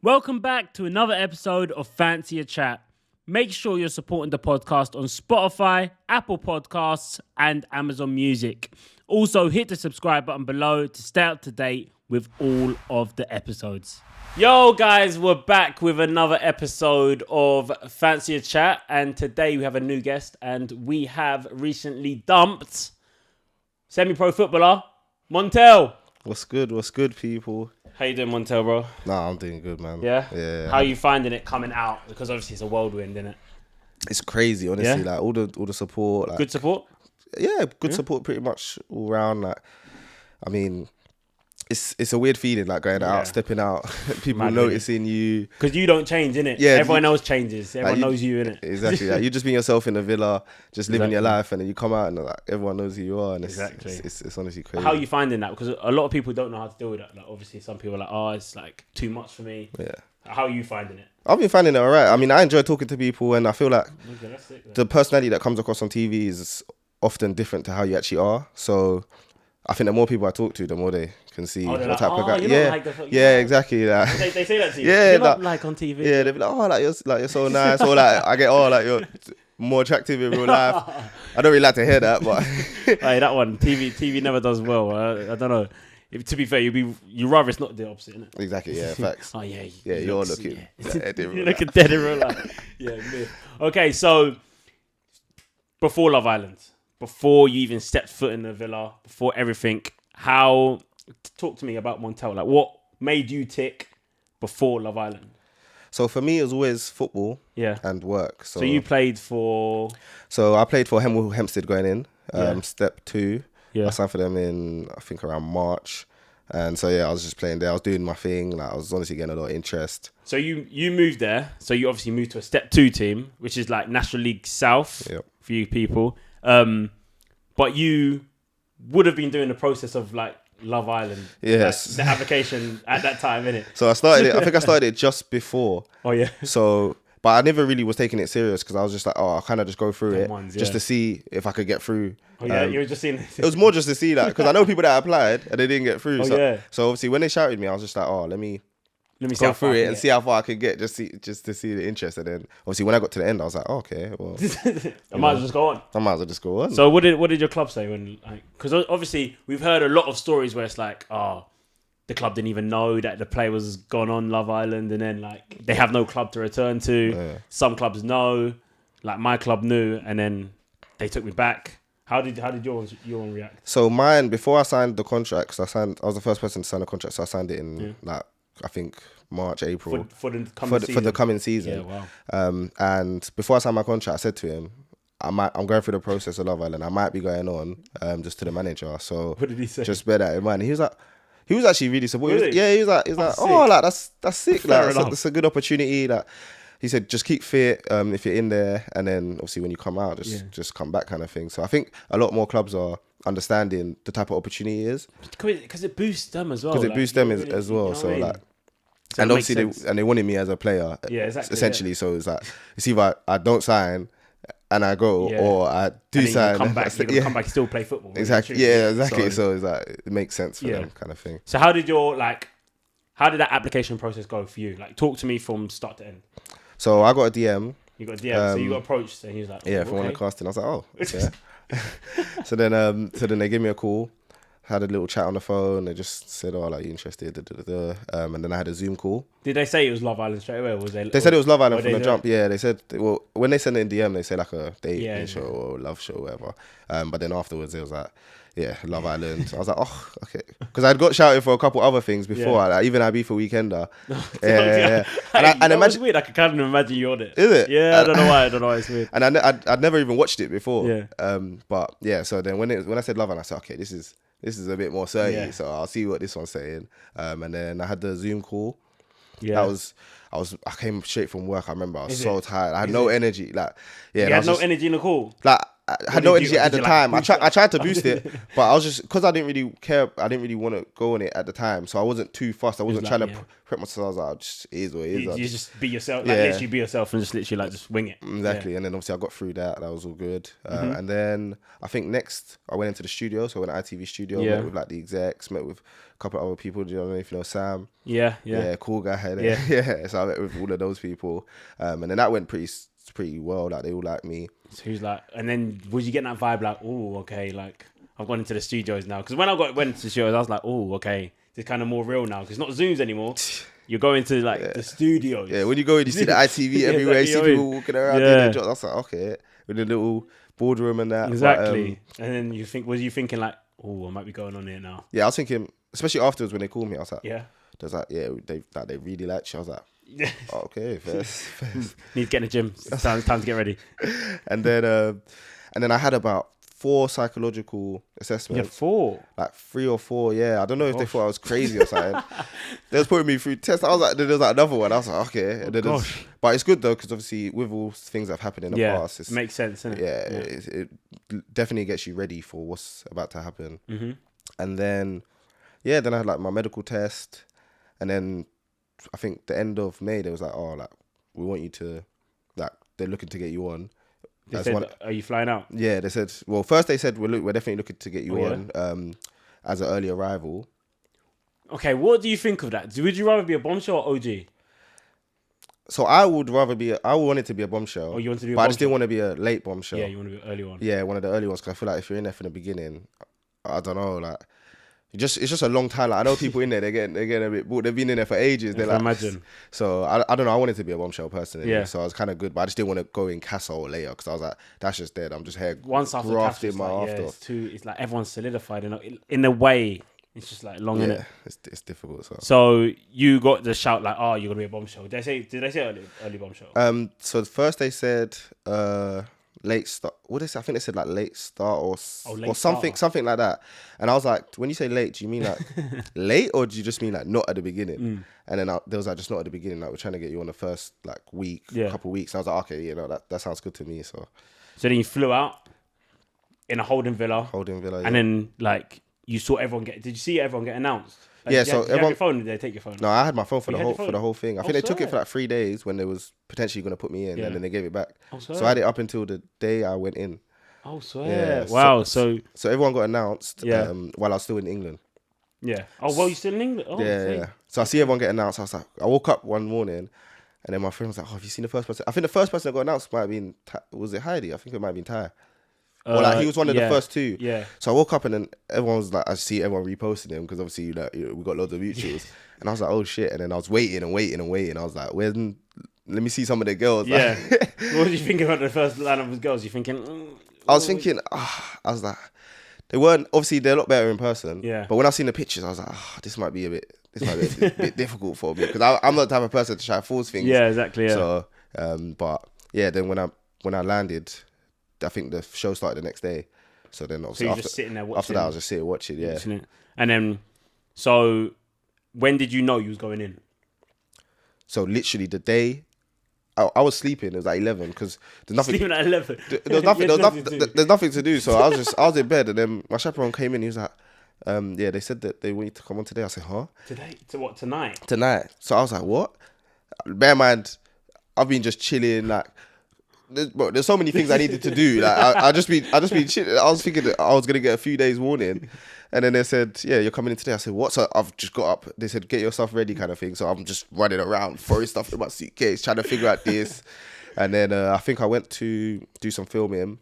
Welcome back to another episode of Fancy a Chat. Make sure you're supporting the podcast on Spotify, Apple Podcasts, and Amazon Music. Also, hit the subscribe button below to stay up to date with all of the episodes. Yo, guys, we're back with another episode of Fancy a Chat, and today we have a new guest, and we have recently dumped semi-pro footballer Montel. What's good, people? How you doing, Montel, bro? Nah, I'm doing good, man. Yeah? Yeah. How are you finding it coming out? Because obviously it's a whirlwind, isn't it? It's crazy, honestly. Yeah? Like all the support. Like, Good support? Yeah, good support pretty much all around. Like, I mean, it's a weird feeling, like going out, stepping out, people Mad, noticing you. Because you don't change, innit? Yeah, everyone else changes. Everyone like, knows you, innit? Exactly. Like, you just being yourself in the villa, just living your life, and then you come out and like everyone knows who you are. And it's honestly crazy. How are you finding that? Because a lot of people don't know how to deal with that. Like, obviously, some people are like, oh, it's like too much for me. Yeah. How are you finding it? I've been finding it all right. I mean, I enjoy talking to people, and I feel like That's sick, the personality that comes across on TV is often different to how you actually are. So I think the more people I talk to, the more they can see what like, type of guy. You're Yeah, not like yeah, exactly. Like, they say that to you. Yeah, You're not like on TV. yeah, they'll be like, oh, you're so nice, or like I get, like you're more attractive in real life. I don't really like to hear that, but Hey, that one, TV never does well. I don't know. To be fair, you rather it's not the opposite, innit? exactly, yeah, facts. Oh yeah, You're looking. You're looking dead in real life. Yeah, myth. Okay, so before Love Island, before you even stepped foot in the villa, before everything, talk to me about Montel. Like, what made you tick before Love Island? So for me, it was always football, Yeah. and work. So you played for? So I played for Hempstead going in, step 2. Yeah. I signed for them in, I think, around March. And so, I was just playing there. I was doing my thing. Like, I was honestly getting a lot of interest. So you moved there. So you obviously moved to a step 2 team, which is like National League South for you people. But you would have been doing the process of like Love Island. Yes. Like, the application at that time, innit? So I started it just before. Oh, yeah. So, but I never really was taking it serious because I was just like, I'll kind of just go through just to see if I could get through. Oh, yeah, you were just seeing it was more just to see that because I know people that applied and they didn't get through. Oh, so obviously when they shouted me, I was just like, let me go through it and see how far I could get just to see the interest. And then obviously when I got to the end, I was like, okay, well, I might as well just go on. I might as well just go on. So what did your club say when, like, because obviously we've heard a lot of stories where it's like, the club didn't even know that the player was gone on Love Island, and then like they have no club to return to. Yeah. Some clubs know, like my club knew, and then they took me back. How did your one react? So mine, before I signed the contract, because I was the first person to sign the contract, so I signed it in like I think March, April for the coming season. Yeah, wow. And before I signed my contract, I said to him, I'm going through the process of Love Island. I might be going on just to the manager. So what did he say? Just bear that in mind. He was actually really supportive. Really? He was like, like that's sick. Fair Like that's a good opportunity. Like he said, just keep fit if you're in there, and then obviously when you come out, just come back, kind of thing. So I think a lot more clubs are understanding the type of opportunity it is because it boosts them as well. Because it boosts them as well. So like. So and obviously they wanted me as a player, essentially. Yeah. So it's like it's either I don't sign and I go, or I do sign. You come back, and still play football. Exactly. Yeah, exactly. So it's like it makes sense for them, kind of thing. So how did that application process go for you? Like, talk to me from start to end. So I got a DM. You got a DM. So you got approached, and he was like, from one of the casting. I was like, okay. So then they gave me a call. Had a little chat on the phone. They just said, "Oh, like you interested?" And then I had a Zoom call. Did they say it was Love Island straight away? Or was they? They said it was Love Island from the jump. Yeah, they said. Well, when they sent it in DM, they say like a dating show or love show, or whatever. But then afterwards, it was like, Love Island. I was like, oh, okay, because I'd got shouted for a couple other things before. Like, even IB for Weekender. Yeah. And imagine, it's weird. I can kind of imagine you on it. Is it? Yeah, I don't know why. It's weird. And I'd never even watched it before. Yeah. But yeah, so then when I said Love Island, I said, okay, this is a bit more serious, so I'll see what this one's saying. And then I had the Zoom call. Yeah, I came straight from work. I remember I was so tired. I had no energy. Like, you had no energy in the call. Like, I had no energy at the time. I tried to boost it, but I was just, because I didn't really care. I didn't really want to go on it at the time, so I wasn't too fussed. I wasn't trying to prep myself. I was like, just it is what it is. You just be yourself, like literally be yourself, and just literally like just wing it. Exactly, and then obviously I got through that. That was all good. And then I think next I went into the studio. So I went to ITV studio, met with like the execs, met with a couple of other people. Do you know if you know Sam? Yeah, cool guy. Yeah. So I met with all of those people, and then that went pretty well. Like they all like me. So who's like, and then was you getting that vibe like, oh, okay, like I've gone into the studios now? Because when I went to the studios, I was like, oh, okay, it's kind of more real now. Because it's not Zooms anymore. You're going to like the studios. Yeah, when you go in, you see the ITV everywhere. You see people walking around doing their jobs. I was like, okay, with the little boardroom and that. Exactly. But, and then was you thinking like, oh, I might be going on here now? Yeah, I was thinking, especially afterwards when they called me, I was like, yeah. They was like, yeah, they really liked you. I was like, oh, okay, first. Need to get in the gym. It's time to get ready. And then I had about 4 psychological assessments. Yeah, 4? Like 3 or 4, yeah. I don't know if they thought I was crazy or something. They was putting me through tests. I was like, then there was like another one. I was like, okay. And then but it's good though, because obviously with all things that have happened in the past. It makes sense, doesn't it? Yeah, it definitely gets you ready for what's about to happen. Mm-hmm. And then, then I had like my medical test. And then I think the end of May, they was like, oh, like, we want you to, like, they're looking to get you on. They said, are you flying out? Yeah, they said, well, first they said, we're definitely looking to get you on as an early arrival. Okay, what do you think of that? Would you rather be a bombshell or OG? So I wanted to be a bombshell. Oh, you want to be a bombshell? But I just didn't want to be a late bombshell. Yeah, you want to be an early one. Yeah, one of the early ones, because I feel like if you're in there from the beginning, I don't know, like, it's just a long time. Like, I know people in there, they're getting a bit bored. They've been in there for ages. They're like, imagine. So I don't know. I wanted to be a bombshell person. Yeah. So I was kind of good, but I just didn't want to go in CASA or later, because I was like, that's just dead. I'm just here grafting my after. It's like everyone's solidified in a way. It's just like long in it. It's difficult. So you got the shout like, oh, you're gonna be a bombshell. Did they say early bombshell? So first they said late start. What did they say? I think they said like late start or something like that. And I was like, when you say late, do you mean like late, or do you just mean like not at the beginning? And then there was like, just not at the beginning. Like, we're trying to get you on the first like week, couple weeks. And I was like, okay, that sounds good to me. So then you flew out in a holding villa, and then like you saw everyone get. Did you see everyone get announced? Like, so everyone. Had your phone? Did they take your phone? No, I had my phone for the whole thing. I think they took it for like 3 days when they was potentially going to put me in, and then they gave it back. So I had it up until the day I went in. Oh, swear. Yeah, wow. So everyone got announced while I was still in England. Yeah. Oh, well, you're still in England? Oh, yeah. So I see everyone get announced. I was like, I woke up one morning, and then my friend was like, oh, have you seen the first person? I think the first person that got announced might have been, was it Heidi? I think it might have been Ty. Or like he was one of the first 2. Yeah. So I woke up and then everyone was like, I see everyone reposting him, because obviously we got loads of mutuals. And I was like, oh shit. And then I was waiting. I was like, let me see some of the girls. Yeah. What did you think about the first lineup of girls? You thinking? I was thinking, I was like, they're a lot better in person. Yeah. But when I seen the pictures, I was like, this might be a bit difficult for me, because I'm not the type of person to try to force things. Yeah, exactly. Yeah. So, but yeah, then when I landed, I think the show started the next day. So then obviously just sitting there watching. After that, I was just sitting watching, yeah. And then, so when did you know you was going in? So literally the day, I was sleeping. It was like 11, because there's nothing. Sleeping at 11. There's nothing to do. So I was in bed, and then my chaperone came in. He was like, they said that they want you to come on today. I said, huh? Today? To what? Tonight? Tonight. So I was like, what? Bear in mind, I've been just chilling, like. There's so many things I needed to do. Like I just been chilling. I was thinking that I was gonna get a few days warning, and then they said, yeah, you're coming in today. I said, what? So I've just got up. They said, get yourself ready, kind of thing. So I'm just running around, throwing stuff in my suitcase, trying to figure out this. And then I think I went to do some filming,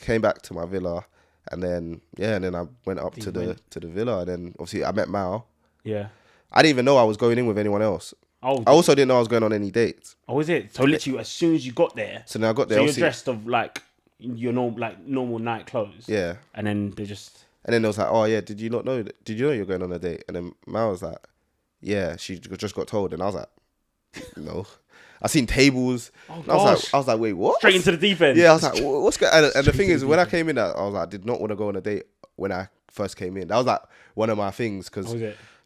came back to my villa, and then I went up to the villa, and then obviously I met Mao. Yeah. I didn't even know I was going in with anyone else. Oh, I also didn't know I was going on any dates. Oh, is it? So literally, as soon as you got there. So then I got there. So you're dressed of like your normal night clothes. Yeah. And then they just. And then they was like, oh yeah, did you know you're going on a date? And then Mao was like, yeah, she just got told. And I was like, no. I seen tables. Oh, I was like, wait, what? Straight into the deep end. Yeah, I was like, what's going? And the thing is, when I came in, I was like, I did not want to go on a date when I first came in. That was like one of my things, because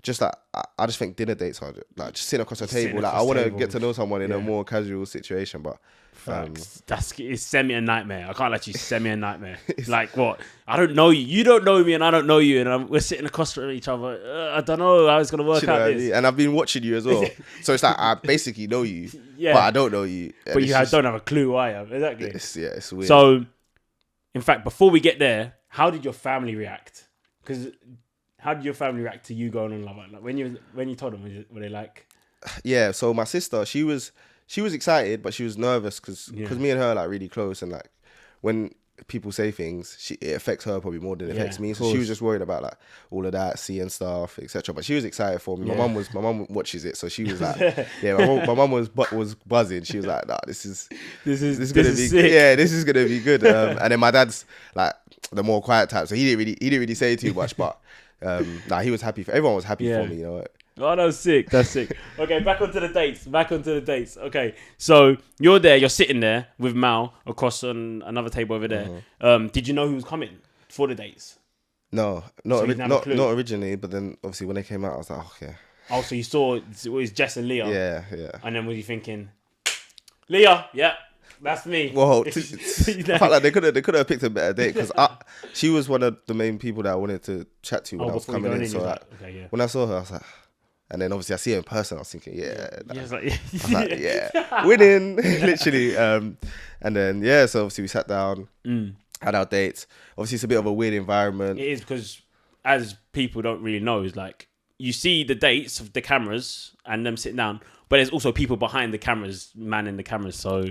just like I just think dinner dates are like just sitting across the table. Like I across want to tables. get to know someone in a more casual situation, but. It's send me a nightmare. I can't let you send me a nightmare. Like what? I don't know you. You don't know me, and I don't know you, and we're sitting across from each other. I don't know how it's gonna work out. This. I mean? And I've been watching you as well, so it's like I basically know you, but I don't know you. But you don't have a clue who I am. Exactly. It's weird. So, in fact, before we get there, how did your family react? Because how did your family react to you going on Love Island? Like when you told them, were they like? Yeah. So my sister, she was excited, but she was nervous because me and her are like really close, and like when people say things, it affects her probably more than it affects me. So she was just worried about like all of that, seeing stuff, etc. But she was excited for me. My mum watches it, so she was like, my mum was buzzing. She was like, nah, this is gonna be sick. Yeah, this is gonna be good. And then my dad's like the more quiet type, so he didn't really say too much, but he was happy. Everyone was happy for me, you know. Oh, that's sick. That's sick. Okay, back onto the dates. Okay, so you're there. You're sitting there with Mal across on another table over there. Did you know who was coming for the dates? No, not originally. But then obviously when they came out, I was like, okay. Oh, so you saw it was Jess and Leah. Yeah. And then was you thinking, Leah? Yeah, that's me. Well, I felt like they could have picked a better date because she was one of the main people that I wanted to chat to when I was coming in. So when I saw her, I was like. And then obviously I see her in person. I was thinking, winning, literally. And then so obviously we sat down, had our dates. Obviously it's a bit of a weird environment. It is because as people don't really know, it's like you see the dates of the cameras and them sitting down, but there's also people behind the cameras, manning the cameras. So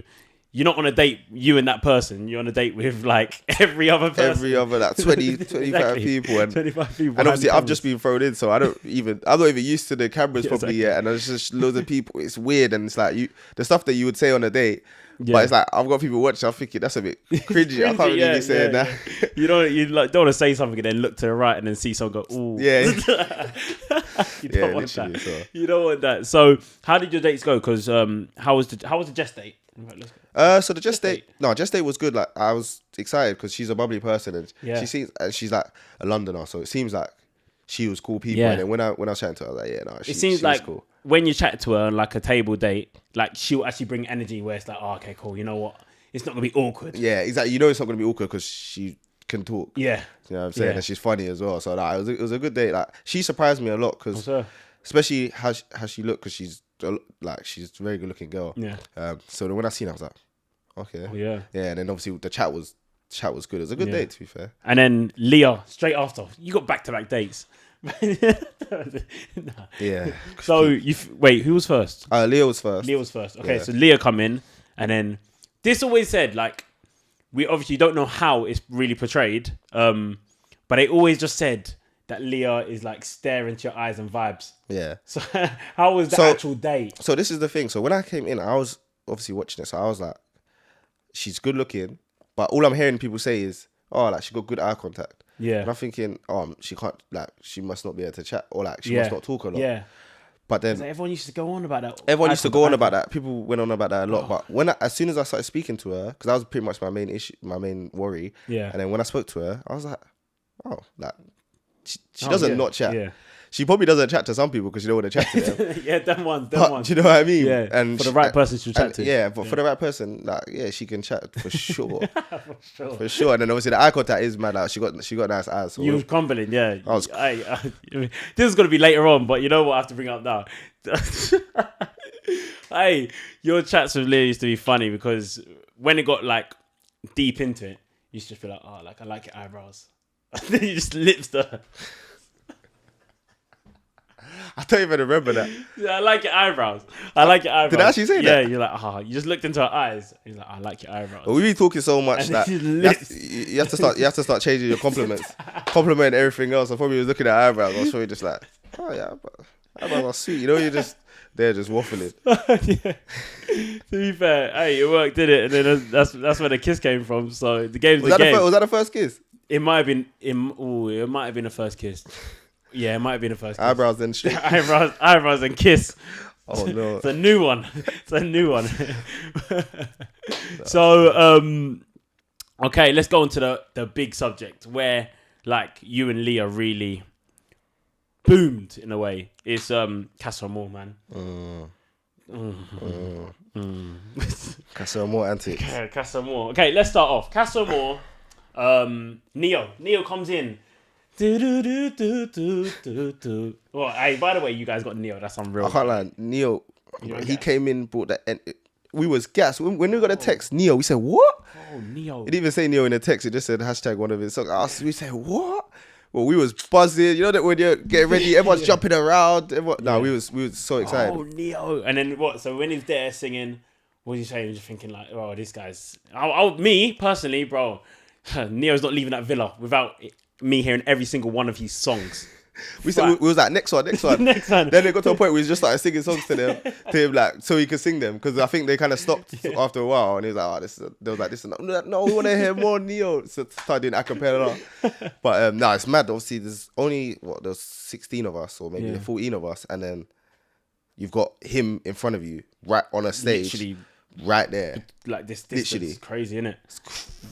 you're not on a date, you and that person. You're on a date with like every other person. Every other, like 20, 25 people. And 25 people. And obviously I've just been thrown in, so I'm not even used to the cameras probably yet. And there's just loads of people. It's weird. And it's like the stuff that you would say on a date. Yeah. But it's like, I've got people watching. I'm thinking that's a bit cringy. I can't really be saying that. You don't want to say something and then look to the right and then see someone go, ooh. Yeah. You don't want that. So. You don't want that. So how did your dates go? Because how was the Jess date? So the Jess date was good. Like I was excited because she's a bubbly person and she's like a Londoner, so it seems like she was cool people. And then when I was chatting to her, I was like, it seems she like was cool. When you chat to her on like a table date, like she'll actually bring energy where it's like, oh, okay, cool. You know what? It's not gonna be awkward. Yeah, exactly. You know, it's not gonna be awkward because she can talk. Yeah, you know what I'm saying, and she's funny as well. So like, it was a good date. Like she surprised me a lot because especially how she looked because she's a very good looking girl. Yeah. So then when I seen her, I was like, okay. Oh, yeah. Yeah, and then obviously the chat was good. It was a good date, to be fair. And then Leah, straight after, you got back-to-back dates. Yeah. So wait, who was first? Leah was first. Okay, so Leah come in, and then this always said like we obviously don't know how it's really portrayed, but they always just said that Leah is like staring to your eyes and vibes. Yeah. So how was the actual date? So this is the thing. So when I came in, I was obviously watching it. So I was like, she's good looking, but all I'm hearing people say is, oh, like she got good eye contact. Yeah. And I'm thinking, she can't, like, she must not be able to chat, or like she must not talk a lot. Yeah. But then everyone used to go on about that. People went on about that a lot. But as soon as I started speaking to her, because that was pretty much my main issue, my main worry. Yeah. And then when I spoke to her, I was like, oh, like she doesn't not chat. Yeah. She probably doesn't chat to some people because you don't want to chat to them. Yeah, them ones. Do you know what I mean? Yeah. And for the right person to chat to. Yeah, but for the right person, like, she can chat for sure. For sure. And then obviously the eye contact is mad. Like, she got nice eyes. So you was crumbling, yeah. This is gonna be later on, but you know what I have to bring up now. Hey, your chats with Leah used to be funny because when it got like deep into it, you used to feel like, oh, like I like your eyebrows. Then you just lips to her. I don't even remember that. Yeah, I like your eyebrows. Did I actually say that? Yeah, you're like, you just looked into her eyes. You're like, I like your eyebrows. But we be talking so much that you have to start changing your compliments. Compliment everything else. I probably was looking at eyebrows. I was probably just like, oh yeah, eyebrows are sweet. You know, you're just there just waffling. Yeah. To be fair, hey, it worked, did it? And then that's where the kiss came from. So the game's the game. Was that the first kiss? It might have been. It might have been the first kiss. Yeah, it might have been the first kiss. Eyebrows then shit. eyebrows and kiss. Oh no. It's a new one. So, okay, let's go on to the big subject where like you and Leah really boomed in a way, is CASA AMOR, man. CASA AMOR antics. CASA AMOR. Okay, let's start off. CASA AMOR. Neo comes in. Well, hey, by the way, you guys got Neo. That's unreal. I can't lie. Neo, he came in, brought that. And we was gassed. When we got a text, Neo, we said, what? Oh, Neo. It didn't even say Neo in the text. It just said hashtag one of his songs. We said, what? Well, we was buzzing. You know that when you're getting ready, everyone's jumping around. We was so excited. Oh, Neo. And then what? So when he's there singing, what was he saying? You're just thinking like, oh, this guy's... me, personally, bro, Neo's not leaving that villa without me hearing every single one of his songs. We was like, next one. Next one. Then it got to a point where we just started singing songs to him, like, so he could sing them. Because I think they kind of stopped after a while. And he was like, they was like, this is no, we want to hear more Neo. So started doing a cappella. But no, it's mad. Obviously, there's only, there's 16 of us or maybe 14 of us. And then you've got him in front of you, right on a stage. Literally. Right there. Like this is crazy, isn't it? It's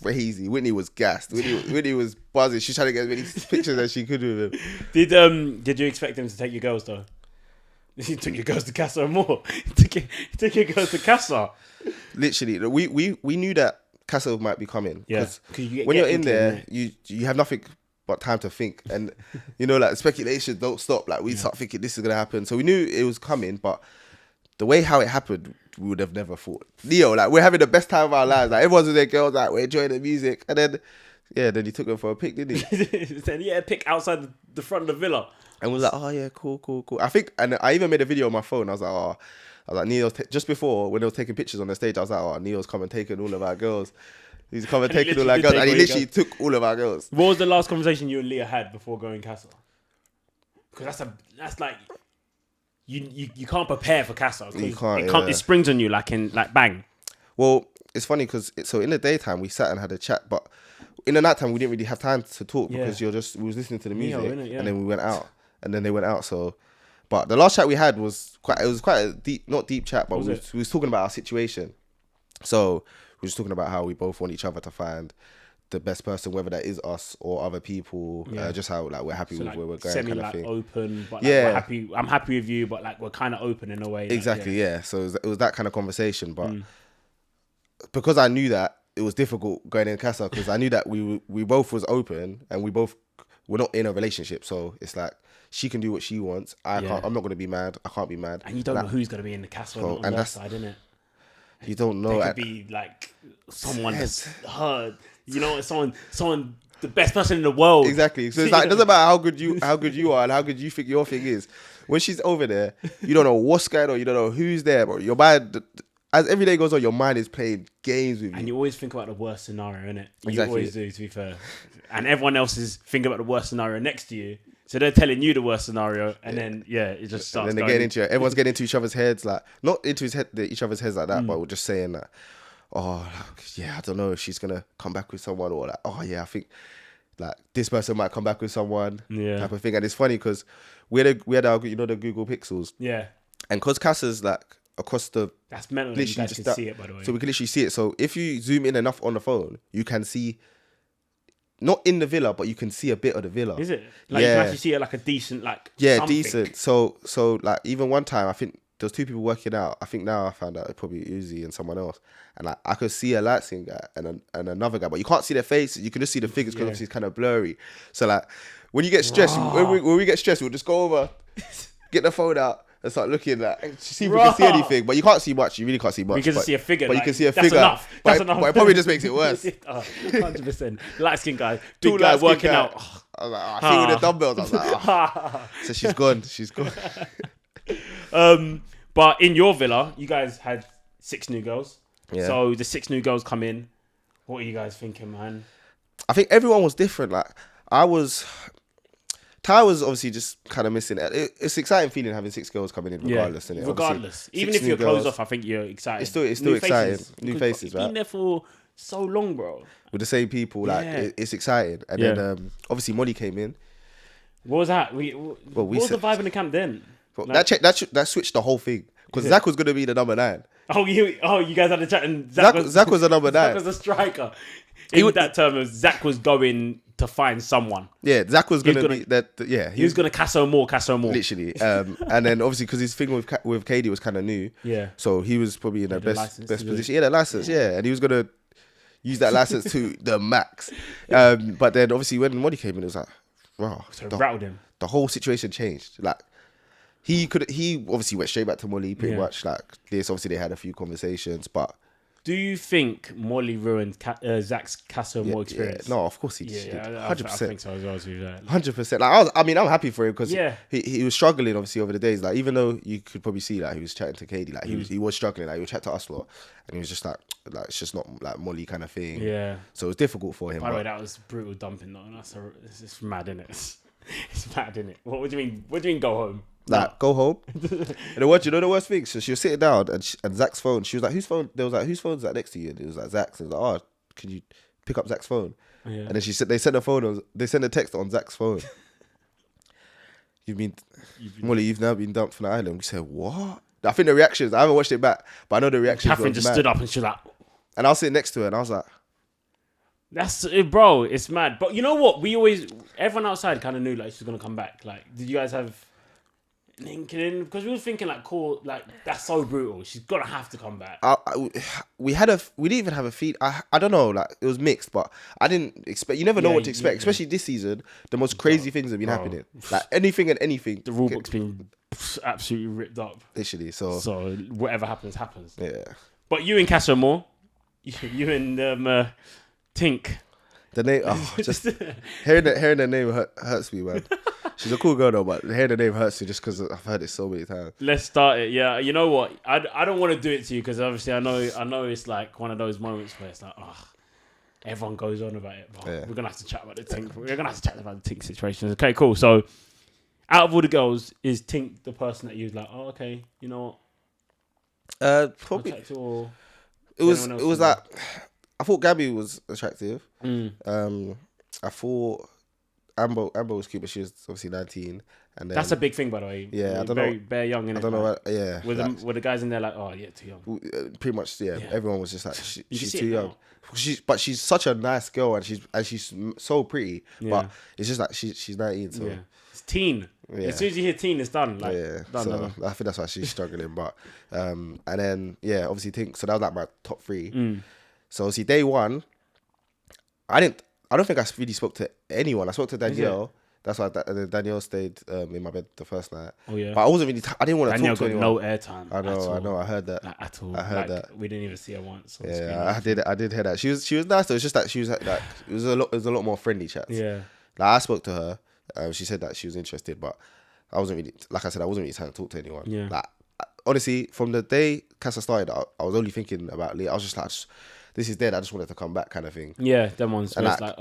crazy. Whitney was gassed. Whitney was buzzing. She's trying to get as many pictures as she could with him. Did you expect him to take your girls though? He took your girls to CASA AMOR. He took your girls to CASA. Literally, we knew that CASA might be coming. Yeah. Because when you're in there, you have nothing but time to think, and like speculation don't stop. Like we start thinking this is gonna happen. So we knew it was coming, but the way how it happened, we would have never thought. Neo, like, we're having the best time of our lives. Like, everyone's with their girls, like, we're enjoying the music. And then, then he took them for a pic, didn't he? Said, pic outside the front of the villa. And was like, oh, yeah, cool. I think, and I even made a video on my phone. I was like, Neo's, just before, when they were taking pictures on the stage, I was like, oh, Neo's come and taking all of our girls. He's come and taking all our girls. And he literally took all of our girls. What was the last conversation you and Leah had before going CASA? Because that's like... You can't prepare for CASA. You can't. It springs on you like bang. Well, it's funny because so in the daytime we sat and had a chat, but in the nighttime we didn't really have time to talk because we was listening to the music and then we went out and then they went out. So, but the last chat we had was quite a deep, not deep chat, but we was talking about our situation. So we was talking about how we both want each other to find the best person, whether that is us or other people, just how like we're happy with where we're going, semi kind of thing. Open, but we're happy. I'm happy with you, but like we're kind of open in a way. Exactly, like, So it was that kind of conversation, but because I knew that it was difficult going in CASA because I knew that we both was open and we both were not in a relationship, so it's like she can do what she wants. I can't. I'm not going to be mad. I can't be mad. And you don't know who's going to be in the CASA on that side, innit? You don't know. It could be like someone that's heard. Someone, the best person in the world. Exactly. So it's like, it doesn't matter how good you are and how good you think your thing is. When she's over there, you don't know what's going on. You don't know who's there, bro. Your mind, as every day goes on, your mind is playing games with you. And you always think about the worst scenario, innit? You exactly. always do, to be fair. And everyone else is thinking about the worst scenario next to you. So they're telling you the worst scenario, and then it just starts. And then everyone's getting into each other's heads, like not into each other's heads like that, but we're just saying that. Oh, yeah, I don't know if she's gonna come back with someone, or like, oh yeah, I think like this person might come back with someone, type of thing. And it's funny because we had our the Google Pixels, and because CASA's like across the, that's mental. You guys can see it, by the way. So we can literally see it. So if you zoom in enough on the phone, you can see. Not in the villa, but you can see a bit of the villa. Is it? Like you can actually see it like a decent something. Decent. So like even one time I think there was two people working out. I think now I found out it probably Uzi and someone else. And like I could see a light skin guy and another guy, but you can't see their faces. You can just see the figures because it's kind of blurry. So like when you get stressed, when we get stressed, we'll just go over, get the phone out. And start looking like see if we can see anything, but you can't see much. You really can't see much. You can just see a figure, but like, you can see a that's figure. Enough. That's enough. But it probably just makes it worse. 100%. Light skin guy, big guy working out. I was like, I see with the dumbbells. I was like, so she's gone. She's gone. But in your villa, you guys had 6 new girls. Yeah. So the 6 new girls come in. What are you guys thinking, man? I think everyone was different. Like Ty was obviously just kind of missing it. It's an exciting feeling having 6 girls coming in regardless, isn't it? Regardless. Even if you're closed off, I think you're excited. It's still exciting. New faces, right? Been there for so long, bro. With the same people, like it's exciting. And then obviously Molly came in. What was that? What was the vibe in the camp then? Like, that switched the whole thing. Because Zach was going to be the number 9. You guys had a chat and Zach was the number 9. Zach was a striker. In that term, Zach was going to find someone. Yeah, Zach was gonna be that. Yeah, he was gonna CASA AMOR. Literally. And then obviously because his thing with Katie was kind of new. Yeah. So he was probably in the best position. Yeah, the license. Yeah, and he was gonna use that license to the max. But then obviously when Molly came in, it was like, wow, so it rattled him. The whole situation changed. Like he obviously went straight back to Molly pretty much. Like this, obviously they had a few conversations, but. Do you think Molly ruined Zach's CASA AMOR experience? Yeah. No, of course he did. 100%. I think so as well. 100%. Like I'm happy for him because he was struggling obviously over the days. Like even though you could probably see that he was chatting to Katie, like he was struggling. Like he would chat to us a lot, and he was just like it's just not like Molly kind of thing. Yeah. So it was difficult for him. By the way, that was brutal dumping though. It's mad, innit? It's mad, innit? What do you mean? What do you mean go home? Like, go home. And what you know the worst thing? So she was sitting down and Zach's phone. She was like, "Whose phone?" There was like, "Whose phone's that next to you?" And it was like Zach's. And it was like, "Oh, can you pick up Zach's phone?" Yeah. And then they sent a text on Zach's phone. Molly, you've now been dumped from the island. We said, what? I think the reactions. I haven't watched it back, but I know the reactions. Catherine just stood up and she was like, and I was sitting next to her and I was like, "That's it, bro. It's mad." But you know what? Everyone outside kind of knew like she's gonna come back. Like, did you guys have? Because we were thinking like, cool, like that's so brutal. She's gonna have to come back. We didn't even have a feed. I don't know, like it was mixed, but I didn't expect. You never know what to expect, especially this season. The most crazy things have been happening, like anything and anything. The rule book's been absolutely ripped up. Literally, so whatever happens. Yeah. But you and CASA AMOR, you and Tink. The name, just hearing the name hurts me, man. She's a cool girl though, but hearing the name hurts me just because I've heard it so many times. Let's start it. Yeah, you know what? I don't want to do it to you because obviously I know it's like one of those moments where it's like, everyone goes on about it. But we're gonna have to chat about the Tink. We're gonna have to chat about the Tink situation. Okay, cool. So, out of all the girls, is Tink the person that you was like, oh, okay, you know what? Probably. It was like I thought Gabby was attractive. I thought Amber was cute, but she was obviously 19. And then, that's a big thing, by the way. Yeah, I don't know. Bare young, innit? I don't know. Yeah. Were the guys in there like, oh yeah, too young? Pretty much, yeah. Everyone was just like, she's too young. But she's such a nice girl, and she's so pretty. Yeah. But it's just like she's 19, so it's teen. Yeah. As soon as you hear teen, it's done. Like, done. So I think that's why she's struggling. But and then obviously Tink. So that was like my top 3. So obviously day 1, I don't think I really spoke to anyone. I spoke to Danielle. That's why Danielle stayed in my bed the first night. Oh yeah. But I wasn't really. I didn't want to talk to anyone. No airtime. I know. I heard that. Like, at all. I heard that. We didn't even see her once. Yeah, I did hear that. She was nice though. It's just that she was like it was a lot more friendly chats. Yeah. Like I spoke to her. She said that she was interested, but I wasn't really. Like I said, I wasn't really trying to talk to anyone. Yeah. Like honestly, from the day CASA started, I was only thinking about Leah. I was just like, this is dead. I just wanted to come back, kind of thing. Yeah, them ones. And it's like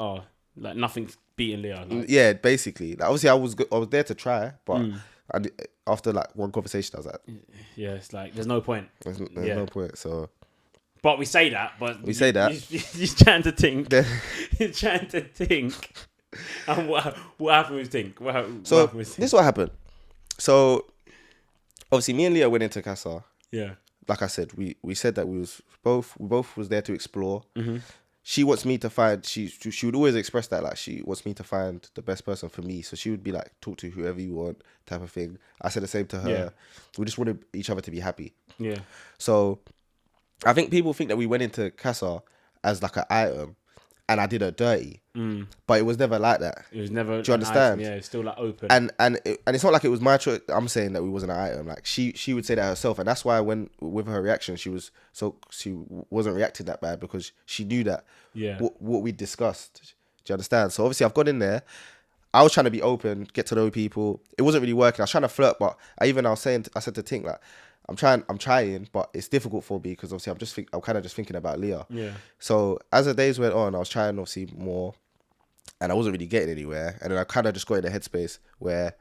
nothing's beating Leah. Like. Yeah, basically. Like, obviously, I was there to try, but after like one conversation, I was like, yeah, it's like there's no point. There's no point. So, but we say that. You're trying to think. You're trying to think. And what happened with Tink? This is what happened. So, obviously, me and Leah went into CASA. Yeah. Like I said, we said that we both was there to explore. Mm-hmm. She wants me to find. She would always express that, like, she wants me to find the best person for me. So she would be like, talk to whoever you want, type of thing. I said the same to her. Yeah. We just wanted each other to be happy. Yeah. So I think people think that we went into CASA as like an item, and I did her dirty. But it was never like that. It was never. Do you understand? Yeah, it's still like open. And it's not like it was my choice. I'm saying that we wasn't an item. Like she would say that herself, and that's why when with her reaction, she wasn't reacting that bad because she knew that. Yeah. What we discussed. Do you understand? So obviously I've gone in there. I was trying to be open, get to know people. It wasn't really working. I was trying to flirt, but I said to Tink, like, I'm trying, but it's difficult for me because obviously I'm kind of just thinking about Leah. Yeah. So as the days went on, I was trying obviously more, and I wasn't really getting anywhere. And then I kind of just got in a headspace where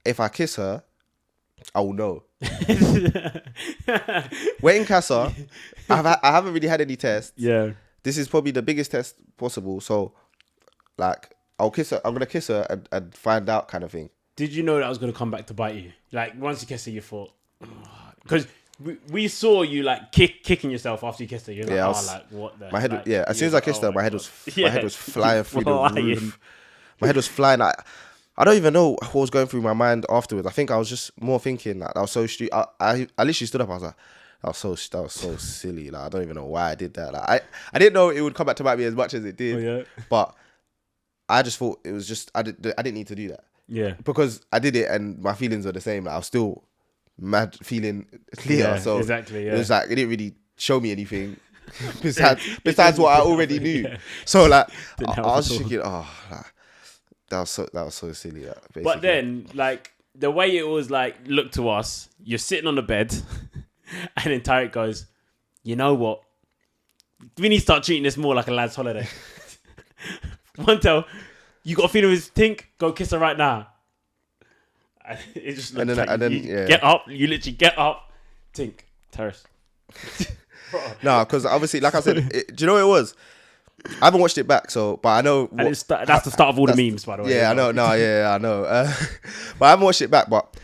if I kiss her, I will know. We're in CASA. I haven't really had any tests. Yeah. This is probably the biggest test possible. So, like, I'll kiss her. I'm gonna kiss her and find out, kind of thing. Did you know that was gonna come back to bite you? Like once you kiss her, you thought, because we saw you like kicking yourself after you kissed her. You're like, like what the? My head, like, as soon as I kissed her, my head was flying through the roof. My head was flying. I don't even know what was going through my mind afterwards. I think I was just more thinking that I was so stupid. I literally stood up. I was like, that was so silly. Like I don't even know why I did that. Like I didn't know it would come back to bite me as much as it did. But I just thought it was just I didn't need to do that. Yeah. Because I did it and my feelings were the same. Like I was still mad feeling Leah. Yeah, so exactly. Yeah. It was like it didn't really show me anything besides what I already knew. Yeah. So like I was thinking, that was so silly. That but then like the way it was like, look to us, you're sitting on the bed, and then Tariq goes, you know what? We need to start treating this more like a lad's holiday. Montel, you got a feeling with Tink? Go kiss her right now. And it just looks get up. You literally get up. Tink, terrace. No, because obviously, like I said, do you know what it was? I haven't watched it back, but I know. And that's the start of all the memes, by the way. Yeah, I know. No, yeah, I know. But I haven't watched it back. But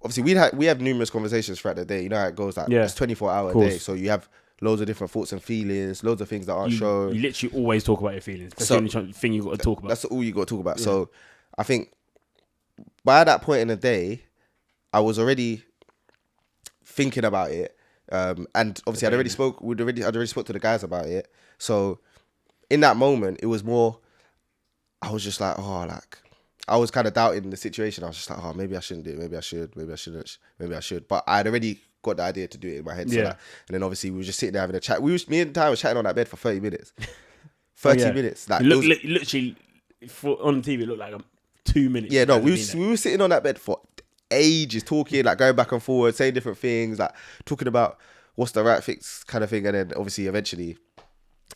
obviously, we have numerous conversations throughout the day. You know how it goes. Like it's 24-hour day, so you have loads of different thoughts and feelings, loads of things that aren't shown. You literally always talk about your feelings. That's the only thing you got to talk about. That's all you got to talk about. Yeah. So I think by that point in the day, I was already thinking about it, and obviously I'd already spoke to the guys about it. So in that moment, it was more. I was just like, I was kind of doubting the situation. I was just like, maybe I shouldn't do it. Maybe I should. Maybe I shouldn't. Maybe I should. But I'd already got the idea to do it in my head. So and then obviously we were just sitting there having a chat. Me and Ty was chatting on that bed for 30 minutes. 30 minutes. Like literally on TV, it looked like 2 minutes. Yeah, no, we were sitting on that bed for ages, talking, like going back and forward, saying different things, like talking about what's the right fix kind of thing. And then obviously eventually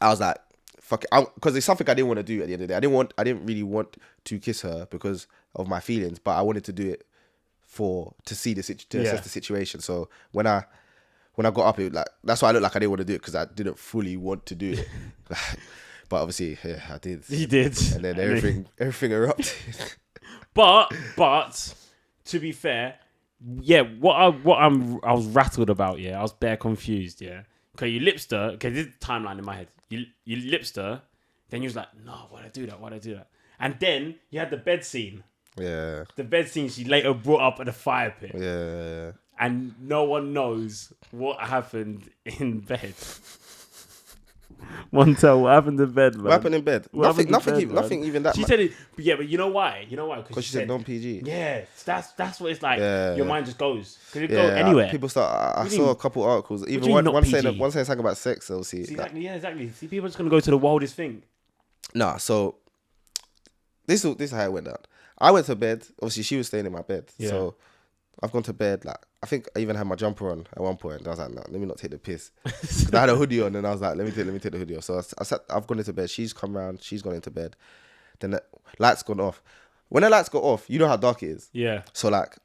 I was like, fuck it, because it's something I didn't want to do at the end of the day. I didn't really want to kiss her because of my feelings, but I wanted to do it to see assess the situation. So when I got up, it that's why I looked like I didn't want to do it, because I didn't fully want to do it. But obviously, I did. You did, and then everything erupted. But to be fair, I was rattled about. I was bare confused. Okay, you lipsed her. Okay, this is the timeline in my head. You lipsed her, then you was like, no, why'd I do that? And then you had the bed scene. Yeah. The bed scene she later brought up at the fire pit. Yeah. And no one knows what happened in bed. Montel, what happened in bed, man? What happened in bed? Nothing even that. She said it, but you know why? Because she said non-PG. Yeah, that's what it's like. Your mind just goes. Because it goes anywhere. People start. I saw a couple articles. Even one saying something about sex. Obviously. Exactly. See, people are just gonna go to the wildest thing. Nah. So this is how it went down. I went to bed. Obviously, she was staying in my bed. Yeah. So I've gone to bed. Like, I think I even had my jumper on at one point. I was like, no, let me not take the piss. Because I had a hoodie on, and I was like, let me take the hoodie off. So I've gone into bed. She's come around. She's gone into bed. Then the lights gone off. When the lights go off, you know how dark it is. Yeah. So like,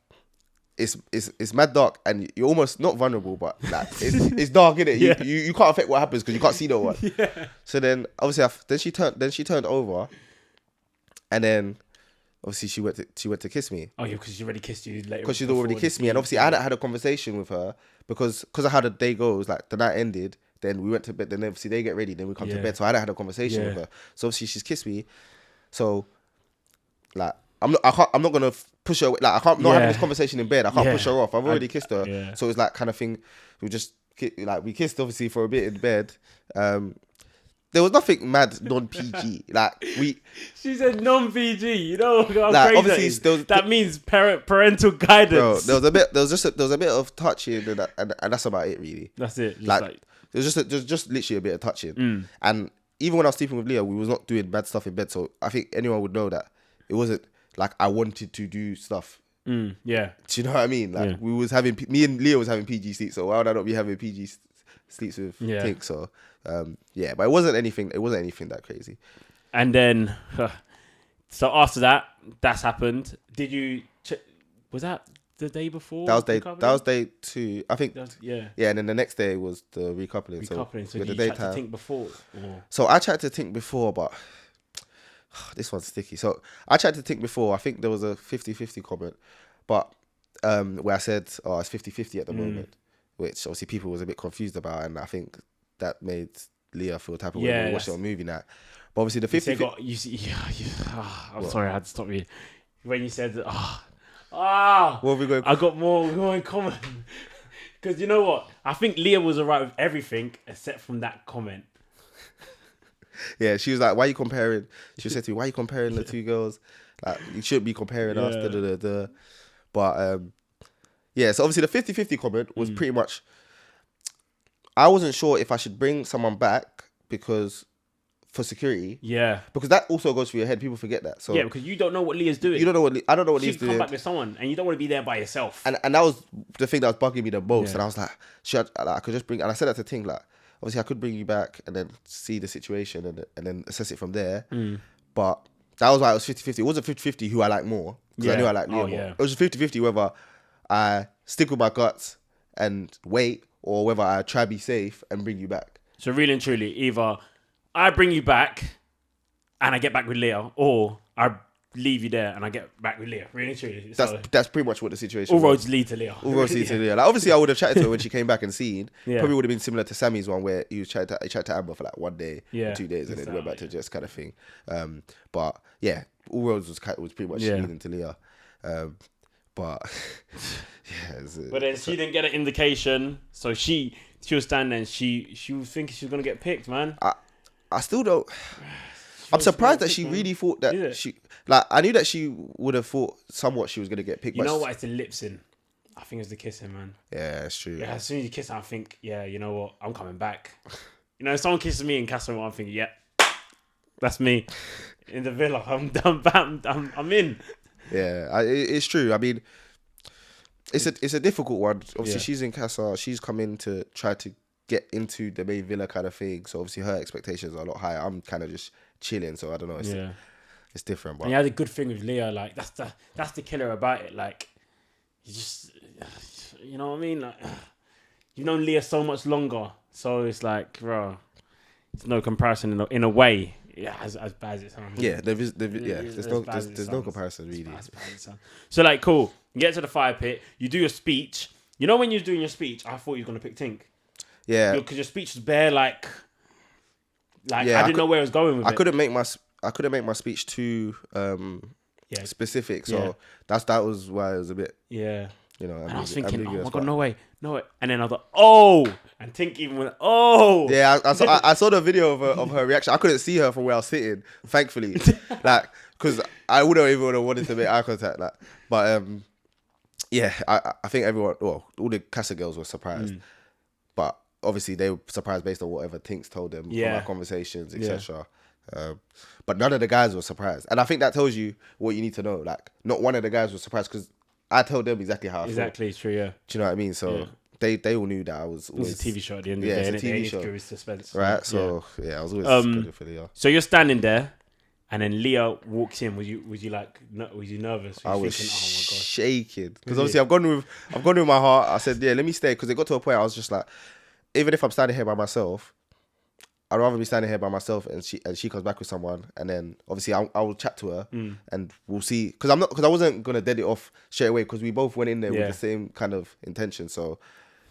it's mad dark, and you're almost not vulnerable, but like it's dark, innit? Yeah. You can't affect what happens because you can't see no one. Yeah. So then obviously then she turned over, and then obviously she went to kiss me. Oh yeah, because she already kissed you later. Because she'd already kissed me, and obviously I hadn't had a conversation with her because of how the day goes. Like the night ended, then we went to bed. Then obviously they get ready, then we come to bed. So I hadn't had a conversation with her. So obviously she's kissed me. So like I'm not gonna push her. Like I can't not having this conversation in bed. I can't push her off. I've already kissed her. Yeah. So it's like kind of thing. We kissed obviously for a bit in bed. There was nothing mad non-PG. She said non-PG. You know how crazy that means parental guidance. Bro, there was a bit of touching and that's about it really. That's it. There's just literally a bit of touching. And even when I was sleeping with Leah, we was not doing bad stuff in bed. So I think anyone would know that it wasn't like I wanted to do stuff. Yeah. Do you know what I mean? Like we was having me and Leah was having PG sleeps. So why would I not be having PG sleeps with Tink? So but it wasn't anything that crazy. And then so after that's happened. Did you was that the day before? That was day 2. I think Yeah, and then the next day was the recoupling. So did you chat to Tink before? So I chatted to Tink before, but this one's sticky. So I chatted to Tink before. I think there was a 50-50 comment, but where I said, it's 50-50 at the moment. which obviously people was a bit confused about, and I think that made Leah feel type of way Yeah, when we watched it on movie night. But obviously the 50. I'm sorry, I had to stop you when you said, What have we got? I got more in common. Because you know what? I think Leah was alright with everything except from that comment. Yeah, she was like, "Why are you comparing?" She said to me, "Why are you comparing the two girls? Like, you shouldn't be comparing us." Da, da, da, da. But yeah, so obviously the 50-50 comment was pretty much. I wasn't sure if I should bring someone back for security. Yeah. Because that also goes through your head. People forget that. So yeah, because you don't know what Leah's doing. you don't know what I don't know what Leah's She's come doing. back with someone, and you don't want to be there by yourself. And that was the thing that was bugging me the most. Yeah. And I was like, I could just bring. And I said that to Ting, like, obviously I could bring you back and then see the situation and then assess it from there. But that was why it was 50-50. It wasn't 50-50 who I like more, because I knew I liked Leah more. Yeah. It was 50-50 whether I stick with my guts and wait, or whether I try to be safe and bring you back. So really and truly, either I bring you back and I get back with Leah, or I leave you there and I get back with Leah. Really and truly. That's pretty much what the situation all was. roads lead to Leah. All roads lead to Leah. Like, obviously, I would have chatted to her when she came back and seen. Yeah. Probably would have been similar to Sammy's one, where he chatted to Amber for like 1 day, or 2 days, and then went back to Jess, kind of thing. But yeah, all roads was pretty much leading to Leah. But yeah. But then she didn't get an indication, so she was standing there and she was thinking she was gonna get picked, man. I still don't. I'm surprised that she really thought that she. Like, I knew that she would have thought somewhat she was gonna get picked. You know what? It's the lips in. I think it's the kissing, man. Yeah, it's true. Yeah, as soon as you kiss, I think, yeah, you know what? I'm coming back. You know, if someone kisses me in CASA AMOR, I'm thinking, yeah, that's me in the villa. I'm in. Yeah, it's true. I mean, it's a difficult one. Obviously, she's in CASA. She's come in to try to get into the main villa kind of thing. So obviously her expectations are a lot higher. I'm kind of just chilling. So I don't know. It's different. But and you had a good thing with Leah. Like that's the killer about it. Like you just, you know what I mean? Like you've known Leah so much longer. So it's like, bro, it's no comparison in a way. Yeah, as bad as it sounds. Yeah, there's no comparison really. So like, cool. You get to the fire pit. You do your speech. You know when you're doing your speech, I thought you were gonna pick Tink. Yeah, because your speech was bare like I didn't know where I was going with it. I couldn't make my speech too specific. So that was why it was a bit you know. And I was thinking, oh my god, no way. And then I thought, oh, and Tink even went, oh. Yeah, I saw the video of her reaction. I couldn't see her from where I was sitting, thankfully, like, because I wouldn't even have wanted to make eye contact, like. But yeah, I think everyone, well, all the CASA girls were surprised, but obviously they were surprised based on whatever Tinks told them from our conversations, etc. But none of the guys were surprised, and I think that tells you what you need to know. Like, not one of the guys was surprised because I told them exactly how I felt. Exactly, true, yeah. Do you know what I mean? So they all knew that I was always... It was a TV show at the end of the day, it's a TV show. Enquiries suspense. Right, so I was always good for Leah. So you're standing there, and then Leah walks in. Was you nervous? I was shaking because obviously I've gone with my heart. I said, yeah, let me stay, because it got to a point I was just like, even if I'm standing here by myself, I'd rather be standing here by myself and she comes back with someone, and then obviously I will chat to her and we'll see, because I wasn't gonna dead it off straight away, because we both went in there with the same kind of intention. So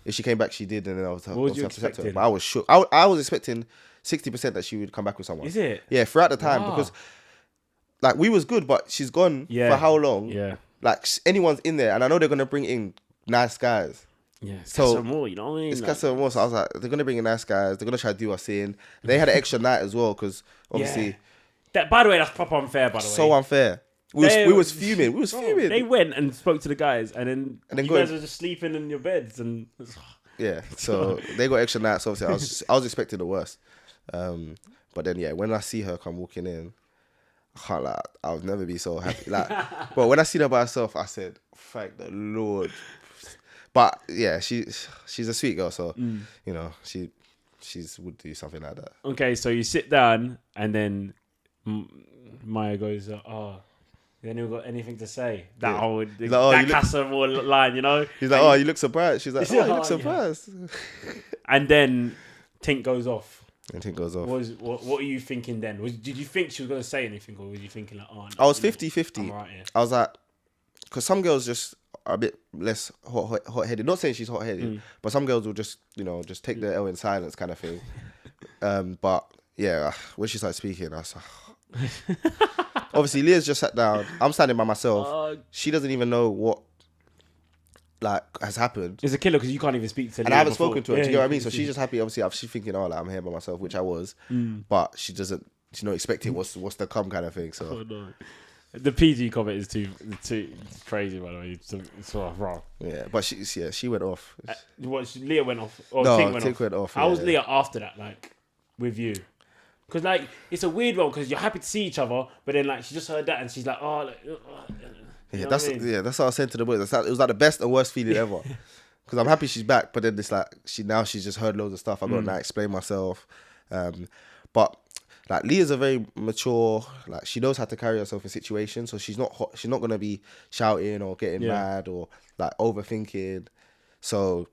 if she came back, she did, and then I was upset to her. But I was shook. I was expecting 60% that she would come back with someone. Is it? Yeah, throughout the time, because like we was good, but she's gone for how long? Yeah, like anyone's in there, and I know they're gonna bring in nice guys. Yeah, it's CASA AMOR, you know what I mean? It's CASA AMOR, so I was like, they're going to bring in nice guys. They're going to try to do us in. They had an extra night as well, because obviously... That, by the way, that's proper unfair, by the way. So unfair. We was fuming. They went and spoke to the guys, and then you guys were just sleeping in your beds. And yeah, so they got extra nights, obviously. I was expecting the worst. But then, when I see her come walking in, I'll never be so happy. But when I see her by herself, I said, thank the Lord. But yeah, she's a sweet girl, so you know she would do something like that. Okay, so you sit down, and then Maya goes, "Oh, you anyone got anything to say?" That whole that CASA AMOR line, you know. He's like, "Oh, you look surprised." She's like, "Oh, you look surprised." And then Tink goes off. What are you thinking then? Did you think she was gonna say anything, or were you thinking like, "Oh"? No, I was 50-50. I'm right here. I was like, because some girls just are a bit less hot-headed. Not saying she's hot-headed, but some girls will just, just take the L in silence kind of thing. But yeah, when she started speaking, I was like, obviously Leah's just sat down. I'm standing by myself. She doesn't even know what has happened. It's a killer because you can't even speak to Leah. And I haven't spoken to her. Do you know what I mean? So she's just happy. Obviously, she's thinking, I'm here by myself, which I was. But she doesn't. She's not expecting what's to come kind of thing. So. Oh, no. The PG comment is too crazy, by the way. It's sort of wrong. Yeah, but she went off. Leah went off? Or no, Tink went off. How was Leah after that, with you? Because, it's a weird one because you're happy to see each other, but then, she just heard that and she's like, that's what I said to the boys. It was the best and worst feeling ever. Because I'm happy she's back, but then it's she's just heard loads of stuff. I got to now explain myself. But Leah's a very mature, she knows how to carry herself in situations, so she's not gonna be shouting or getting mad or overthinking. So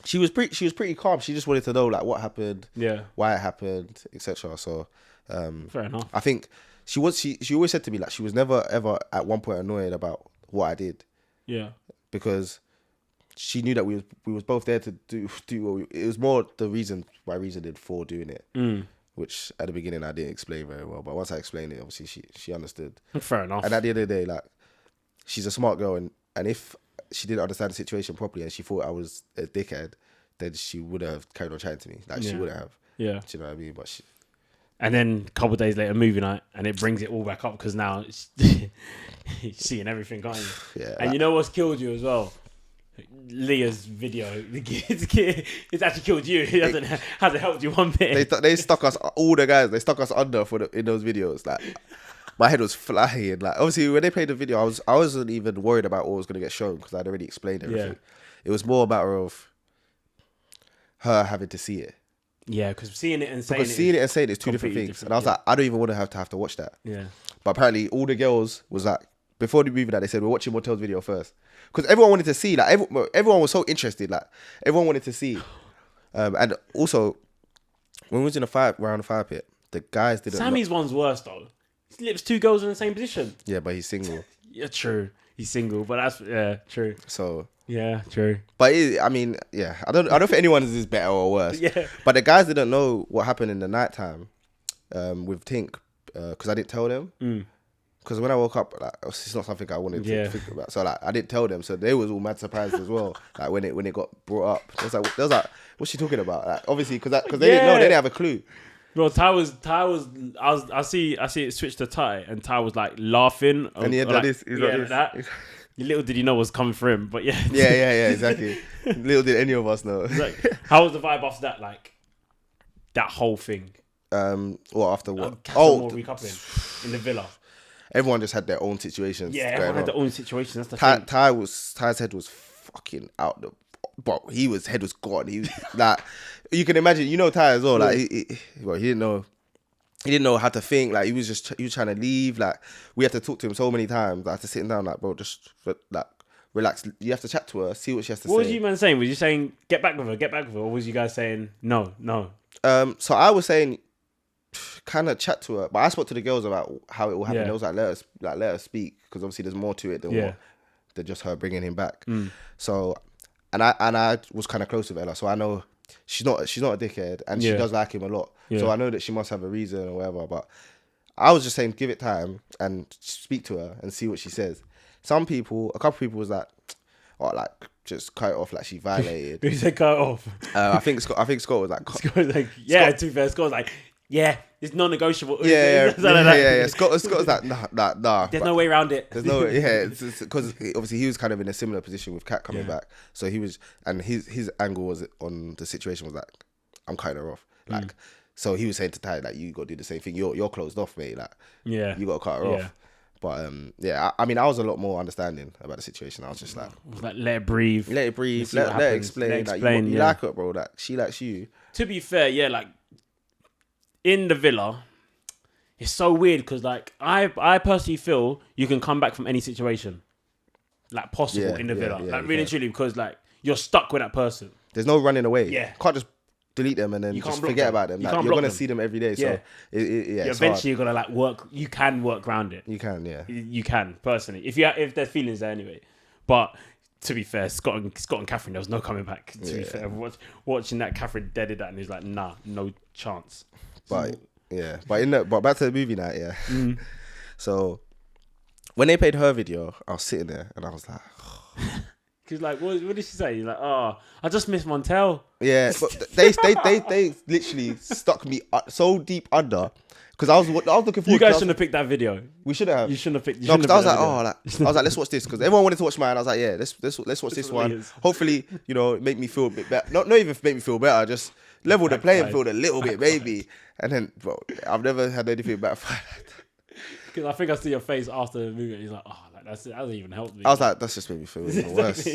she was pretty calm. She just wanted to know what happened, why it happened, etc. So fair enough. I think she always said to me she was never ever at one point annoyed about what I did. Yeah. Because she knew that we was both there to do what it was more the reason why reasoning for doing it. Which at the beginning I didn't explain very well, but once I explained it, obviously she understood. Fair enough. And at the end of the day, she's a smart girl, and if she didn't understand the situation properly and she thought I was a dickhead, then she would have carried on chatting to me. She would have. Yeah. Do you know what I mean? But and then a couple of days later, movie night, and it brings it all back up because now you're seeing everything, can't you? Yeah. And you know what's killed you as well? Leah's video. It's actually killed you. It hasn't helped you one bit. They stuck us, all the guys, they stuck us under in those videos. My head was flying. Obviously, when they played the video, I wasn't even worried about what was going to get shown because I'd already explained everything. Yeah. It was more a matter of her having to see it. Yeah, because seeing it and saying it's two different things. And I was I don't even want to have to watch that. Yeah. But apparently, all the girls was before the movie they said, we're watching Montel's video first. Because everyone wanted to see, everyone was so interested, everyone wanted to see. And also, when we was in round the fire pit, the guys didn't. Sammy's one's worse though. He slips two girls in the same position. Yeah, but he's single. Yeah, true. He's single, but that's true. So yeah, true. But I don't think anyone is better or worse. Yeah. But the guys didn't know what happened in the nighttime, with Tink, because I didn't tell them. Because when I woke up, it's not something I wanted to think about. So I didn't tell them. So they was all mad surprised as well. When it got brought up, they was like, what's she talking about? Obviously, because they didn't know, they didn't have a clue. Bro, Ty was. I see it switched to Ty, and Ty was laughing. And he had this. He's like that. Little did he know what was coming for him, but yeah. Yeah, exactly. Little did any of us know. How was the vibe after that? That whole thing. After what? CASA AMOR recoupling in the villa. Everyone just had their own situations. Yeah, everyone had their own situations. That's the thing. Ty's head was fucking out the. But head was gone. He was you can imagine. Ty as well. He didn't know. He didn't know how to think. He was trying to leave. We had to talk to him so many times. I had to sit him down. Bro, just relax. You have to chat to her. See what she has to say. What was you man saying? Was you saying get back with her, or was you guys saying no? So I was saying, kind of chat to her, but I spoke to the girls about how it will happen. It was let her speak, because obviously there's more to it than just her bringing him back. So, and I was kind of close with Ella, so I know she's not a dickhead, and she does like him a lot. So I know that she must have a reason or whatever. But I was just saying, give it time and speak to her and see what she says. A couple people was just cut it off, she violated. Who said cut it off? I think Scott was like, Scott was like, yeah, to be fair, Scott was like, yeah, it's non-negotiable. Yeah. Scott was like, nah. There's no way around it. There's no way. Yeah, because obviously he was kind of in a similar position with Kat coming back. So he was, and his angle was on the situation was I'm cutting her off. So he was saying to Ty, you got to do the same thing. You're closed off, mate. You got to cut her off. But I was a lot more understanding about the situation. I was just let it breathe. Let it breathe. Let it explain. You like her, bro. She likes you. To be fair, in the villa, it's so weird because I personally feel you can come back from any situation, possible in the villa, really and truly, because you're stuck with that person. There's no running away. Yeah, you can't just delete them and then just forget about them. You're gonna see them every day. So eventually you're gonna work. You can work around it. You can, yeah. You can personally if there's feelings there anyway. But to be fair, Scott and Catherine, there was no coming back. To be fair, watching that, Catherine deaded that, and he was like, nah, no chance. But but back to the movie night, So when they played her video, I was sitting there and I was like, because like, what did she say? He's like, oh, I just miss Montel. Yeah, but they literally stuck me so deep under. Because I was looking forward. You guys shouldn't have picked that video. We shouldn't have. You shouldn't have picked. No, because I was like, I was like, let's watch this. Because everyone wanted to watch mine. I was like, yeah, let's watch this one. Hopefully, make me feel a bit better. Not even make me feel better. Just level the playing field a little bit, maybe. And then, bro, I've never had anything backfire. Because I think I see your face after the movie. And he's like, oh, like that doesn't even help me. I was like, that's just made me feel even worse.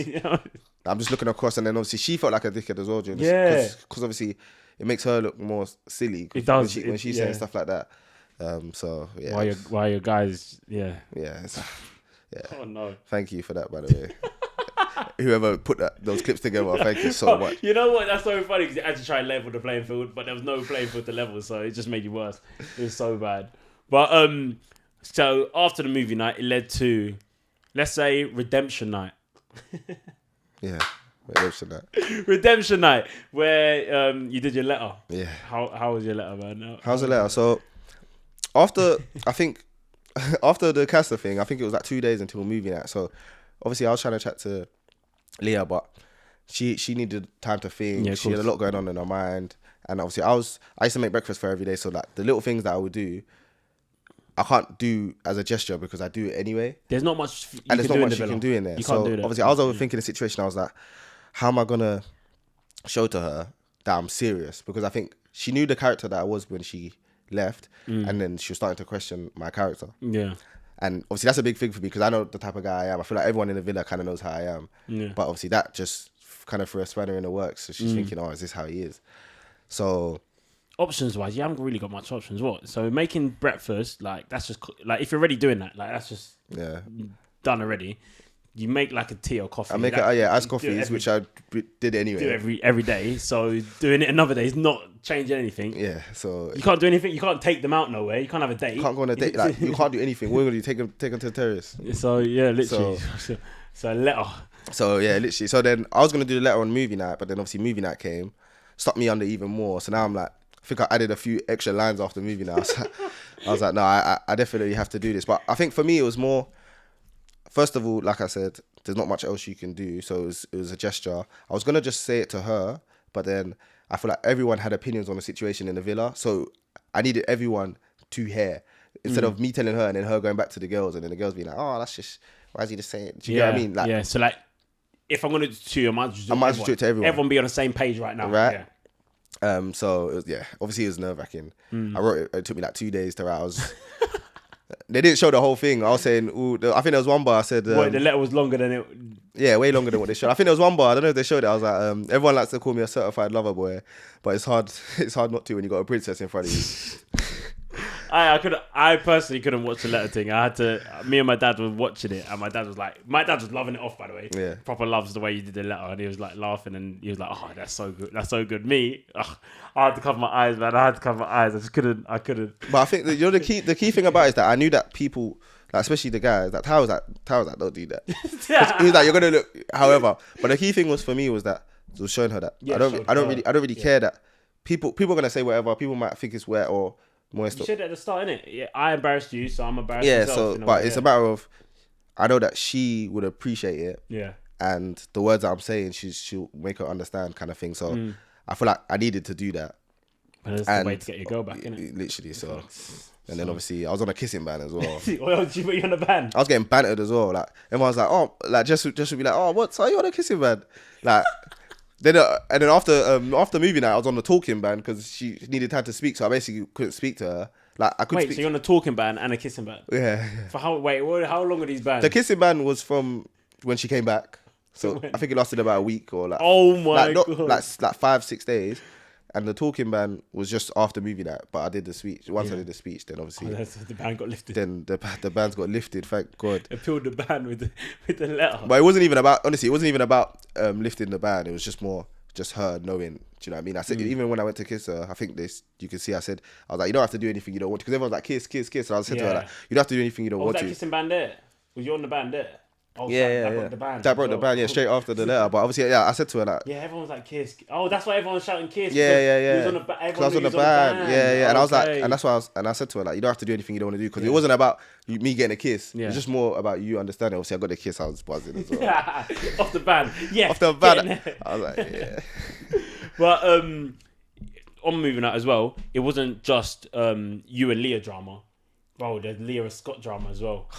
I'm just looking across, and then obviously she felt like a dickhead as well. Because obviously it makes her look more silly. It does when she's saying stuff like that. So yeah. Why your guys? Yeah. Oh no. Thank you for that, by the way. Whoever put those clips together, thank you so much. You know what? That's so funny because you had to try and level the playing field, but there was no playing field to level, so it just made you worse. It was so bad. But so after the movie night, it led to, let's say, redemption night. Yeah, redemption night. Redemption night, where you did your letter. Yeah. How was your letter, man? How's the letter? So after the CASA thing, I think it was like 2 days until movie night. So obviously I was trying to chat to Leah, but she needed time to think. Yeah, she had a lot going on in her mind, and obviously I used to make breakfast for her every day. So like the little things that I would do, I can't do as a gesture because I do it anyway. There's not much you and there's not much you can do in there. So obviously I was overthinking the situation. I was like, how am I gonna show to her that I'm serious? Because I think she knew the character that I was when she left, and then she was starting to question my character. Yeah. And obviously that's a big thing for me because I know the type of guy I am. I feel like everyone in the villa kind of knows how I am. Yeah. But obviously that just kind of threw a spanner in the works. So she's thinking, oh, is this how he is? So options wise, you haven't really got much options. What? So making breakfast, like that's just like if you're already doing that, like that's just done already. You make like a tea or coffee. I make iced coffees, which I did anyway. Do every day. So doing it another day is not changing anything. Yeah. So you can't do anything. You can't take them out nowhere. You can't have a date. You can't go on a date. Like you can't do anything. What are you gonna do? Take them to the terrace. So yeah, literally. So letter. So yeah, literally. So then I was gonna do the letter on movie night, but then obviously movie night came, stuck me under even more. So now I'm like, I think I added a few extra lines after movie night. I was like, no, I definitely have to do this. But I think for me it was more. First of all, like I said, there's not much else you can do. So it was a gesture. I was going to just say it to her, but then I feel like everyone had opinions on the situation in the villa. So I needed everyone to hear instead of me telling her and then her going back to the girls and then the girls being like, oh, that's just, why is he just saying it? Do you know what I mean? Like, yeah, so like, if I'm going to do it to you, I might just do it to everyone. Everyone be on the same page right now. Right? Yeah. So, it was, obviously it was nerve-wracking. I wrote it. It took me like 2 days to write. They didn't show the whole thing. I was saying, I think there was one bar I said... the letter was longer than it... Yeah, way longer than what they showed. I think there was one bar, I don't know if they showed it. I was like, everyone likes to call me a certified lover boy, but it's hard not to when you got a princess in front of you. I personally couldn't watch the letter thing. I had to... Me and my dad were watching it, and my dad was loving it off, by the way. Yeah. Proper loves the way you did the letter, and he was like laughing, and he was like, oh, that's so good. That's so good. Me, I had to cover my eyes, man. I just couldn't. But I think the key thing about it is that I knew that people, like especially the guys, that Ty was like, don't do that. He was like, you're gonna look, however. But the key thing was for me was that it was showing her that I don't really care that people are gonna say whatever. People might think it's wet or moist. You said it at the start, innit? Yeah, I embarrassed you, so I'm embarrassed. Yeah, myself, but it's a matter of I know that she would appreciate it. Yeah. And the words that I'm saying, she'll make her understand, kind of thing. So I feel like I needed to do that. But that's the way to get your girl back, innit? Literally, so. And then obviously I was on a kissing ban as well. Well, did you put you on a ban? I was getting bantered as well. Like everyone was like, oh, like just would be like, oh, what? So are you on a kissing ban? Like then and then after movie night, I was on the talking ban because she needed time to speak, so I basically couldn't speak to her. Like I couldn't. Wait, so you're on a talking ban and a kissing ban? Yeah. For how long are these bans? The kissing ban was from when she came back, so I think it lasted about a week or like. Oh my god! Like 5-6 days. And the talking ban was just after movie night, but I did the speech. Once I did the speech, then obviously the ban got lifted. Then the bands got lifted. Thank God. Appealed the ban with the letter. But it wasn't even about lifting the ban. It was just more just her knowing. Do you know what I mean? I said even when I went to kiss her, I think you can see I said I was like, you don't have to do anything you don't want to, because everyone's like kiss. And I said to her like, you don't have to do anything you don't want was to. Was that kissing ban there? Was you on the ban there? Oh, Yeah. broke the band. That broke the band, straight after the letter. But obviously, I said to her like, yeah, everyone was like Kiss. Oh, that's why everyone was shouting Kiss. Yeah. He was on the Because I was on the band. Yeah. And I was like, and that's why I said to her like, you don't have to do anything you don't want to do, because it wasn't about me getting a kiss. Yeah. It was just more about you understanding. Obviously, I got the kiss. I was buzzing as well. Off the band. Yeah. Off the band. I was like, yeah. But on moving out as well, it wasn't just you and Leah drama. Bro, there's Leah and Scott drama as well.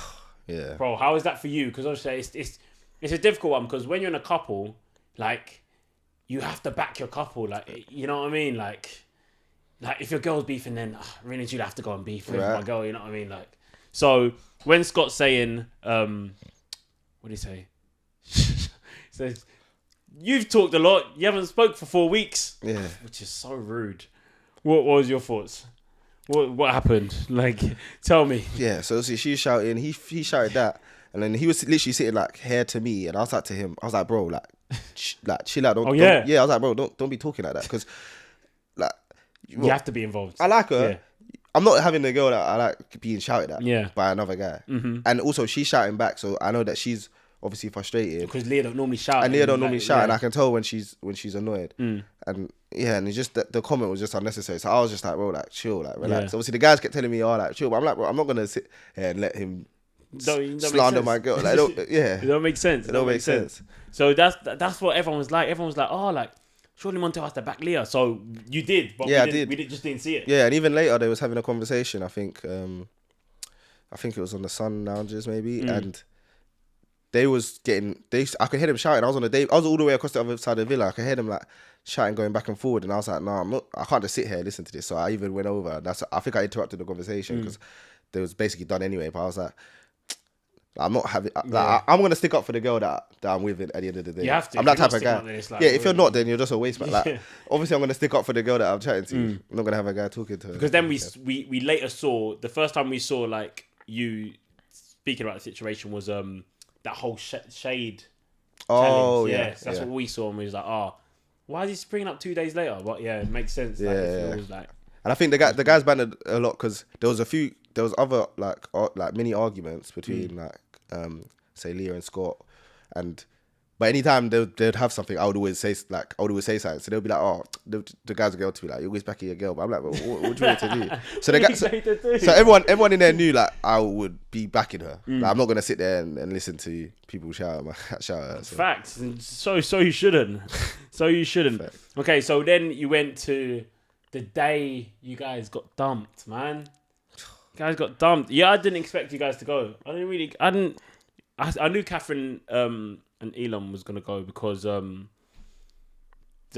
Yeah. Bro, how is that for you? Because obviously it's a difficult one, because when you're in a couple, like, you have to back your couple. Like, you know what I mean? Like if your girl's beefing, then really you'd have to go and beef with my girl. You know what I mean? Like, so when Scott's saying, what do you say? He says, you've talked a lot. You haven't spoke for 4 weeks. Yeah. Which is so rude. What was your thoughts? What happened? Like, tell me. Yeah, so she was shouting, he shouted that, and then he was literally sitting like here to me, and I was like to him, I was like, bro, like chill out. Don't, I was like, bro, don't be talking like that, because like you have to be involved. I like her. Yeah. I'm not having a girl that I like being shouted at by another guy, and also she's shouting back, so I know that she's obviously frustrated, because Leah don't normally shout, and I can tell when she's annoyed, and it's just the comment was just unnecessary. So I was just like, bro, like chill, like relax. Obviously the guys kept telling me, like chill, but I'm like, bro, I'm not gonna sit here and let him slander my girl. Like, it don't make sense. It don't make sense. So that's what everyone was like. Everyone was like, oh, like surely Montel has to back Leah. So you did, but I did. We just didn't see it. Yeah, and even later they was having a conversation. I think it was on the Sun Lounges maybe, and I could hear them shouting. I was all the way across the other side of the villa. I could hear them like shouting, going back and forward, and I was like, no, I can't just sit here and listen to this. So I even went over. I think I interrupted the conversation because they was basically done anyway. But I was like, I'm not having. I'm gonna stick up for the girl that I'm with at the end of the day. You have to. I'm that type of guy. If you're not, then you're just a waste man. Like, obviously, I'm gonna stick up for the girl that I'm chatting to. I'm not gonna have a guy talking to her. Because then we later saw, the first time we saw like you speaking about the situation was that whole shade. Oh challenge. That's what we saw, and we was like, why is he springing up 2 days later? But yeah, it makes sense. And I think the guys banned a lot because there was other like mini arguments between say Leah and Scott, but anytime they'd have something, I would always say something. So they'll be like, the guys would go to me like, you're always backing your girl. But I'm like, well, what do you want to do? So the guys, so everyone in there knew like I would be backing her. Like, I'm not gonna sit there and listen to people shout at her. So. Facts. So you shouldn't. Facts. Okay, so then you went to the day you guys got dumped, man. You guys got dumped. Yeah, I didn't expect you guys to go. I knew Catherine and Elon was gonna go because the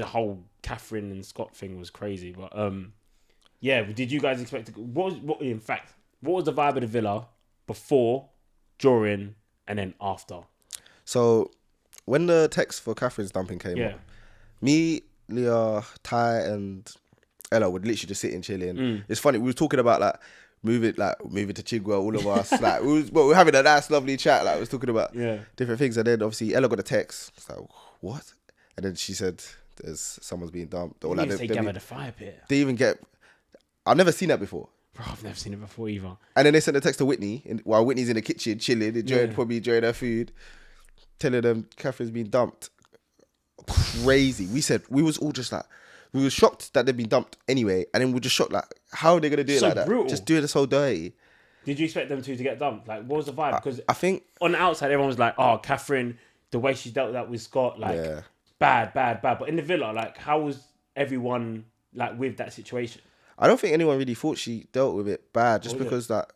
whole Catherine and Scott thing was crazy. But did you guys expect to go? What was the vibe of the villa before, during, and then after? So when the text for Catherine's dumping came up, me, Leah, Ty, and Ella would literally just sit and chilling. It's funny, we were talking about like moving to Chigwell, all of us. Like we were having a nice, lovely chat. Like we was talking about different things, and then obviously Ella got a text. It's like, what? And then she said, someone's being dumped. Or like they gathered a fire pit. They even get. I've never seen that before. Bro, I've never seen it before either. And then they sent a text to Whitney while Whitney's in the kitchen chilling, probably enjoying her food, telling them Catherine's been dumped. Crazy. We was all just like. We were shocked that they'd been dumped anyway, and then we were just shocked, like, how are they going to do it like that? Brutal. Just do it so dirty. Did you expect them to get dumped? Like, what was the vibe? Because I think on the outside, everyone was like, oh, Catherine, the way she dealt that with Scott, like, bad. But in the villa, like, how was everyone, like, with that situation? I don't think anyone really thought she dealt with it bad, just because, like,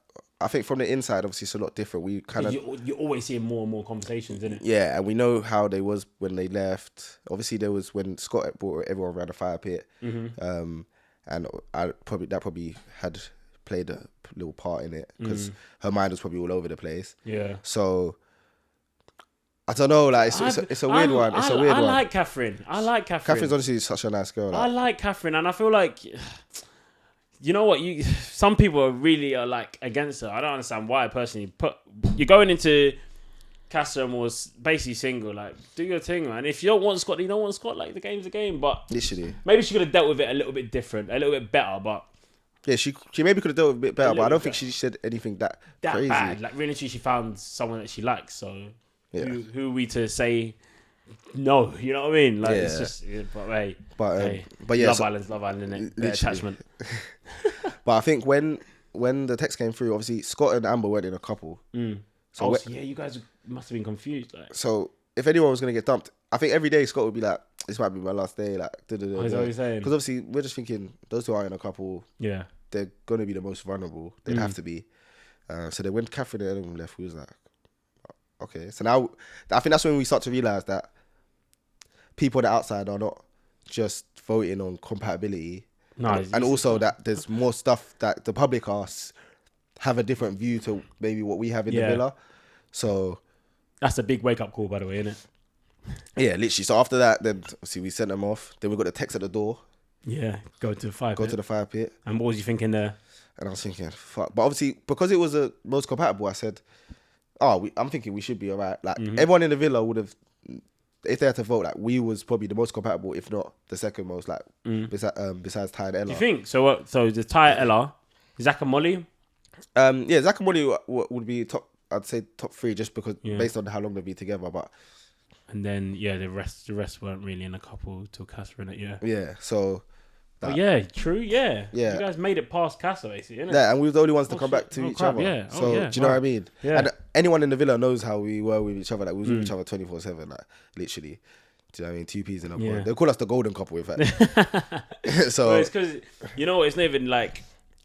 I think from the inside, obviously, it's a lot different. We kind of you're always seeing more and more conversations, isn't it? Yeah, and we know how they was when they left. Obviously, there was when Scott brought everyone around the fire pit, and that probably had played a little part in it because her mind was probably all over the place. Yeah. So I don't know, like it's a weird one. It's a weird one. I like Catherine. Catherine's honestly such a nice girl. Like. I like Catherine, and I feel like. You know what? Some people are really like against her. I don't understand why personally. You're going into CASA AMOR basically single. Like, do your thing, man. If you don't want Scott, you don't want Scott. Like, the game's a game. But literally, maybe she could have dealt with it a little bit different, a little bit better. But yeah, she maybe could have dealt with it a bit better. But I don't think she said anything that crazy. Bad. Like, really, she found someone that she likes. So Who are we to say no? You know what I mean? Like it's just, but yeah, Love Island, innit? Better attachment. But I think when the text came through, obviously Scott and Amber weren't in a couple. So you guys must have been confused. Like. So if anyone was gonna get dumped, I think every day Scott would be like, "This might be my last day." Like, is that what you're saying? Because obviously we're just thinking those two are in a couple. Yeah, they're gonna be the most vulnerable. They'd have to be. So then when Catherine and Adam left, we was like, okay. So now I think that's when we start to realize that people on the outside are not just voting on compatibility. No, and also that there's more stuff that the public have a different view to maybe what we have in the villa. So that's a big wake up call, by the way, isn't it? Yeah, literally. So after that, then obviously we sent them off. Then we got the text at the door. Yeah, go to the fire pit. And what was you thinking there? And I was thinking, fuck. But obviously, because it was the most compatible, I said, I'm thinking we should be all right. Like, everyone in the villa would have, if they had to vote, like, we was probably the most compatible, if not the second most, like, besides Ty and Ella. Do you think? So the Ty and Ella, Zach and Molly? Yeah, Zach and Molly would be top, I'd say top 3, just because, based on how long they've been together, but... And then, the rest weren't really in a couple till CASA, innit? Yeah, so... True, yeah. You guys made it past CASA, basically, innit? Yeah, and we were the only ones to come back to each other. Yeah. So, do you know what I mean? Yeah. And anyone in the villa knows how we were with each other. Like, we was with each other 24/7, like, literally. Do you know what I mean? 2 peas in a pod. They call us the golden couple, in fact. So... Well, it's because,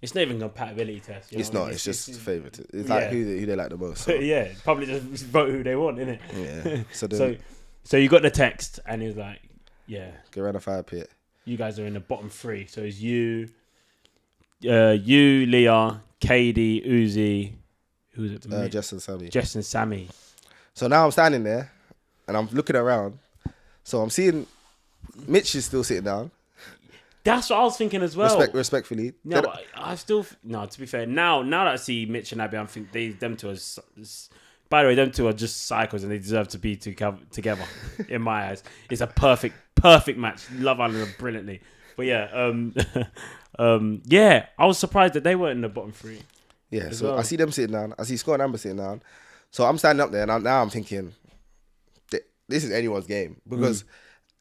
it's not even compatibility test. It's not. It's just favourite. It's like who they like the most. So. Yeah, probably just vote who they want, innit? Yeah. So you got the text, and he was like, "Yeah, go around the fire pit. You guys are in the bottom 3. So it's you, Leah, Katie, Uzi, who's it? Jess and Sammy. So now I'm standing there, and I'm looking around. So I'm seeing Mitch is still sitting down. That's what I was thinking as well. Respectfully. No, to be fair, now that I see Mitch and Abby, I think them two are... By the way, them two are just psychos and they deserve to be together, in my eyes. It's a perfect match. Love Island them brilliantly. But I was surprised that they weren't in the bottom 3. Yeah, so I see them sitting down. I see Scott and Amber sitting down. So I'm standing up there and now I'm thinking, this is anyone's game. Because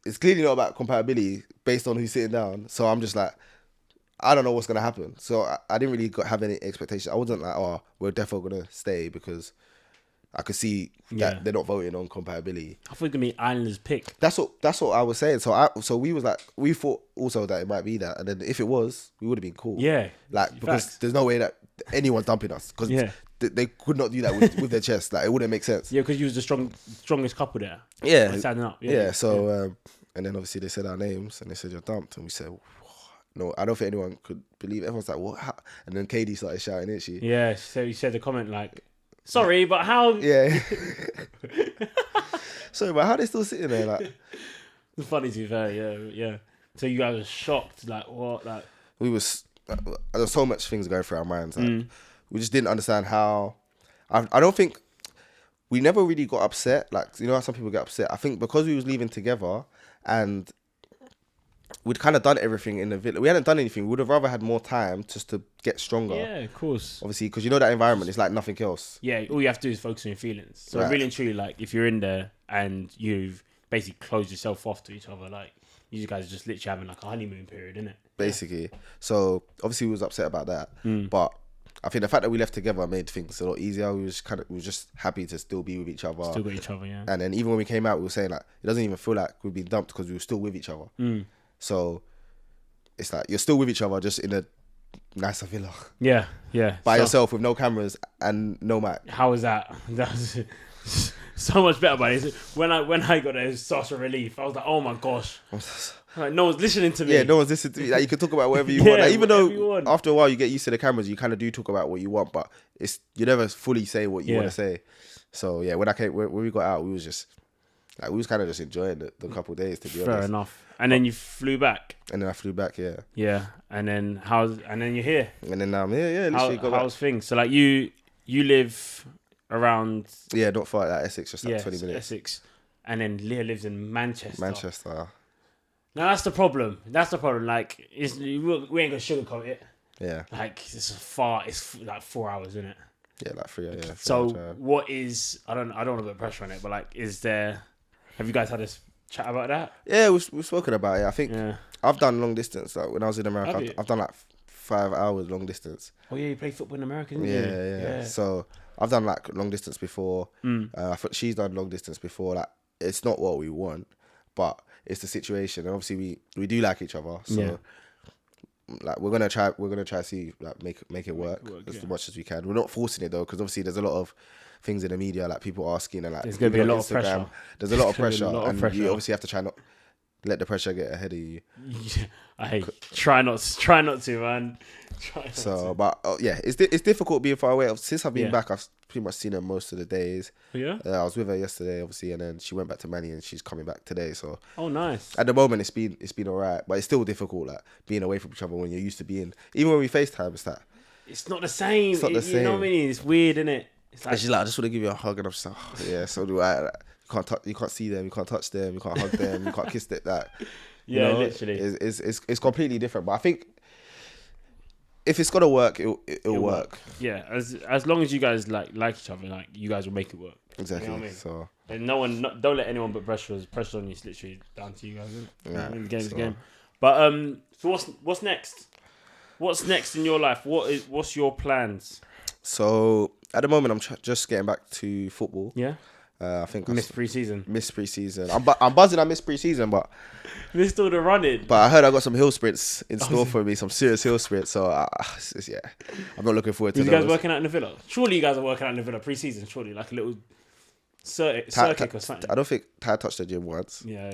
it's clearly not about compatibility based on who's sitting down. So I'm just like, I don't know what's going to happen. So I didn't really have any expectations. I wasn't like, we're definitely going to stay because I could see that they're not voting on compatibility. I thought it was going to be Islanders' pick. That's what I was saying. So we was like, we thought also that it might be that. And then if it was, we would have been cool. Yeah. Like, because there's no way that anyone's dumping us. Because they could not do that with their chest. Like, it wouldn't make sense. Yeah, because you was the strongest couple there. Yeah. Like, standing up. Yeah. So, and then obviously they said our names and they said you're dumped. And we said, no, I don't think anyone could believe it. Everyone's like, what? How? And then Katie started shouting, didn't she? Yeah. So you said the comment like, sorry, but how? Yeah. Sorry, but how are they still sitting there? Like, it's funny to be fair. Yeah. So you guys were shocked. Like, what? Like, there's so much things going through our minds. Like, we just didn't understand how. I don't think we never really got upset. Like, you know how some people get upset. I think because we was leaving together and we'd kind of done everything in the villa. We hadn't done anything. We would have rather had more time just to get stronger. Yeah, of course. Obviously, because you know that environment is like nothing else. Yeah, all you have to do is focus on your feelings. So really and truly, like, if you're in there and you've basically closed yourself off to each other, like, you guys are just literally having like a honeymoon period, innit? Basically. Yeah. So obviously we was upset about that. But I think the fact that we left together made things a lot easier. We was just happy to still be with each other. Still got each other, yeah. And then even when we came out, we were saying like, it doesn't even feel like we've been dumped because we were still with each other. So it's like you're still with each other, just in a nicer villa. Yeah. By yourself with no cameras and no mic. How was that? That was so much better, buddy. When I got there, it was such a relief. I was like, oh my gosh. Like, no one's listening to me. Yeah, no one's listening to me. Like, you can talk about whatever you want. Like, even though after a while you get used to the cameras, you kind of do talk about what you want, but you never fully say what you want to say. So yeah, when we got out, we was kind of just enjoying the couple of days, to be honest. Fair enough. And then you flew back. And then I flew back, yeah. Yeah, and then you're here. And then I'm here, yeah. How's things? So like you live around... Yeah, not far, like Essex, just like 20 minutes. Essex. And then Leah lives in Manchester. Now that's the problem. Like, we ain't gonna sugarcoat it. Yeah. Like, it's like 4 hours, isn't it? Yeah, like 3 a.m. So what is, I don't want to put pressure on it, but like, have you guys had this chat about that? Yeah, we've spoken about it. I think I've done long distance. Like when I was in America, I've done like 5 hours long distance. Oh yeah, you play football in America, didn't you? Yeah, yeah. So I've done like long distance before. I think she's done long distance before. Like it's not what we want, but it's the situation, and obviously we do like each other. So like we're gonna try to see like make it work as much as we can. We're not forcing it though, because obviously there's a lot of things in the media, like people asking, and like there's gonna be a lot of pressure. There's a lot of pressure, and you obviously have to try not let the pressure get ahead of you. I try not to, man. But it's difficult being far away. Since I've been back, I've pretty much seen her most of the days. Yeah, I was with her yesterday, obviously, and then she went back to Manny, and she's coming back today. So nice. At the moment, it's been alright, but it's still difficult, like being away from each other when you're used to being. Even when we FaceTime, it's not the same. It's not the same. You know what I mean? It's weird, isn't it? And she's like, I just want to give you a hug, and I'm just like, oh, yeah, so do I. Like, you can't see them, you can't touch them, you can't hug them, you can't kiss them. Like, literally, it's completely different. But I think if it's gonna work, it'll work. Yeah, as long as you guys like each other, like you guys will make it work. Exactly. You know what I mean? So and don't let anyone put pressure on you. It's literally down to you guys, isn't it? Yeah, the game's the game. But so what's next? What's next in your life? What's your plans? So at the moment, I'm just getting back to football. Yeah. I think missed pre-season. I'm buzzing. I missed pre-season, but missed all the running. But I heard I got some hill sprints in store for me, some serious hill sprints. So I'm not looking forward to those. You guys working out in the villa? Surely you guys are working out in the villa pre-season. Surely, like a little circuit or something. I don't think Ty touched the gym once. Yeah.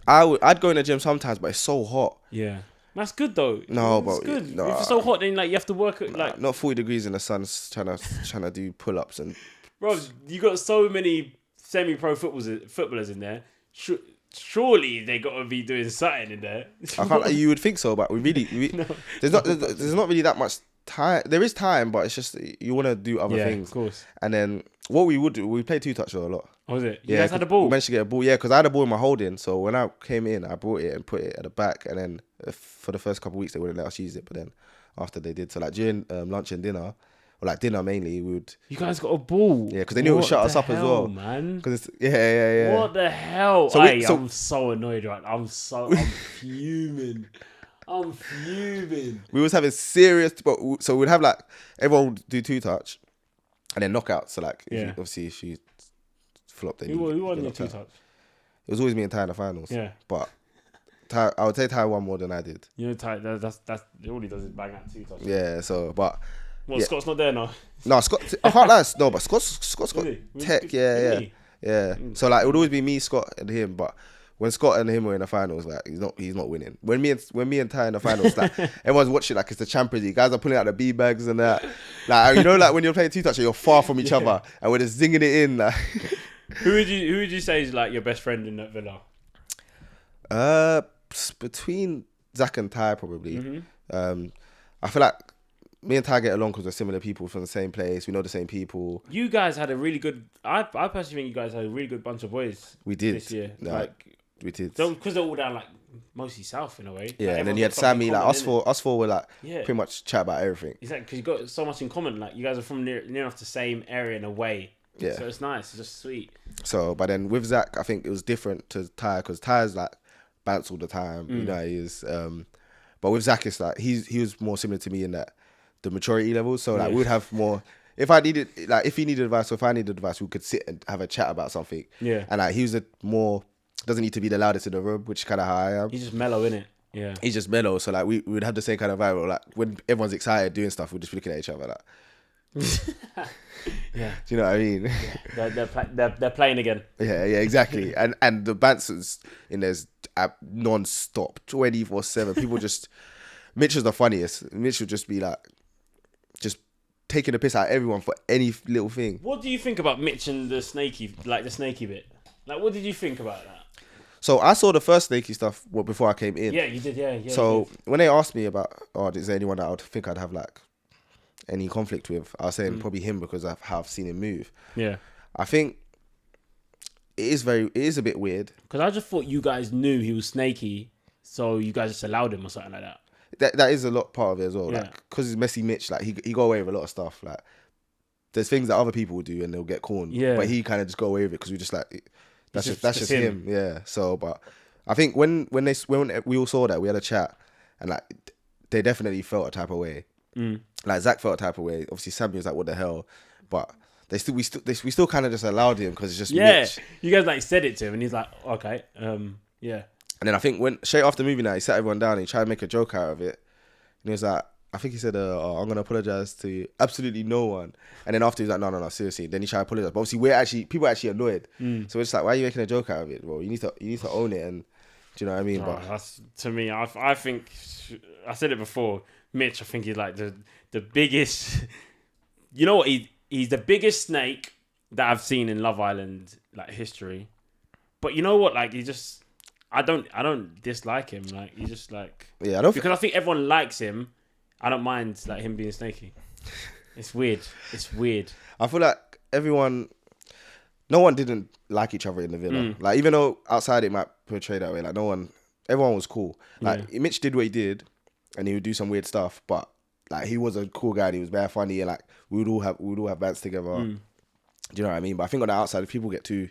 I'd go in the gym sometimes, but it's so hot. Yeah. That's good though. No, it's but good. No, if it's so hot, then like you have to work like not 40 degrees in the sun, trying to do pull-ups and. Bro, you got so many semi-pro footballers in there. Surely they got to be doing something in there. You would think so, but no. there's not really that much time. There is time, but it's just you want to do other things. Of course. And then what we would do, we play two-touch a lot. Oh, was it? You guys had a ball? We managed to get a ball, because I had a ball in my holding. So when I came in, I brought it and put it at the back. And then for the first couple of weeks, they wouldn't let us use it. But then after they did, so like during lunch and dinner, or like dinner mainly, we would. You guys got a ball? Yeah, because they knew it would shut us up as well, man. Because it's yeah. What the hell? I'm so annoyed, right? I'm fuming. I'm fuming. We was having serious, so we'd have like everyone would do two-touch, and then knockouts. So like, if you flopped, then who won your two-touch? It was always me and Ty in the finals. Yeah, but I would say Ty won more than I did. You know, Ty, that's all he does is bang out two-touch. Yeah, so but. Well, Scott's not there now. No, Scott. I can't lie. No, but Scott's got tech. Yeah. So like, it would always be me, Scott, and him. But when Scott and him were in the finals, like he's not winning. When me and Ty in the finals, like everyone's watching like it's the Champions League. Guys are pulling out the B bags and that. Like like when you're playing two touch, you're far from each other, and we're just zinging it in. Like. Who would you say is like your best friend in that villa? Between Zach and Ty probably. Mm-hmm. I feel like. Me and Ty get along because we're similar people from the same place. We know the same people. You guys had a really good. I personally think you guys had a really good bunch of boys. We did this year. We did. Because they're all down like mostly south in a way. Yeah, like, and then you had Sammy. Like us four were like pretty much chat about everything. Exactly, because you got so much in common. Like you guys are from near enough the same area in a way. Yeah. So it's nice. It's just sweet. So, but then with Zach, I think it was different to Ty because Ty's like bounce all the time. You know, he is. But with Zach, it's like he was more similar to me in that. The maturity level, so like we would have more. If he needed advice, or if I needed advice, we could sit and have a chat about something. Yeah, and like he was doesn't need to be the loudest in the room, which is kind of how I am. He's just mellow, innit? Yeah, he's just mellow. So like we would have the same kind of vibe. Like when everyone's excited doing stuff, we'd just be looking at each other like. Yeah, do you know what I mean? Yeah, they're playing again. Yeah, exactly. and the banter's in there's non-stop 24/7. People just. Mitch was the funniest. Mitch would just be like. Just taking the piss out of everyone for any little thing. What do you think about Mitch and the snaky bit? Like, what did you think about that? So I saw the first snaky stuff before I came in. Yeah, you did. Yeah. So when they asked me about, is there anyone that I would think I'd have like any conflict with? I was saying probably him because of how I've seen him move. Yeah. I think it is a bit weird. Because I just thought you guys knew he was snaky, so you guys just allowed him or something like that. that is a lot part of it as well. Yeah. Like, because it's Messy Mitch, like he got away with a lot of stuff. Like, there's things that other people will do and they'll get corned. Yeah. But he kind of just got away with it because we just like, that's just him. Yeah. So, but I think when we all saw that, we had a chat, and like they definitely felt a type of way. Like Zach felt a type of way. Obviously, Sammy was like, "What the hell?" But we still kind of just allowed him because it's just Mitch. You guys like said it to him, and he's like, "Okay, yeah." And then I think when straight after movie night, he sat everyone down and he tried to make a joke out of it. And he was like, I think he said, I'm going to apologize to absolutely no one. And then after he was like, no, seriously. Then he tried to apologize. But obviously people are actually annoyed. So it's like, why are you making a joke out of it? Well, you need to own it. And do you know what I mean? But That's, to me, I think, I said it before, Mitch, I think he's like the biggest, you know what? He's the biggest snake that I've seen in Love Island like history. But you know what? Like, he just... I don't dislike him. Like, he's just like, yeah, I don't because I think everyone likes him. I don't mind like him being snaky. It's weird. I feel like no one didn't like each other in the villa. Like, even though outside it might portray that way, like everyone was cool. Like Mitch did what he did, and he would do some weird stuff, but like he was a cool guy. And he was very funny, and like we would all have bands together. Do you know what I mean? But I think on the outside, if people get too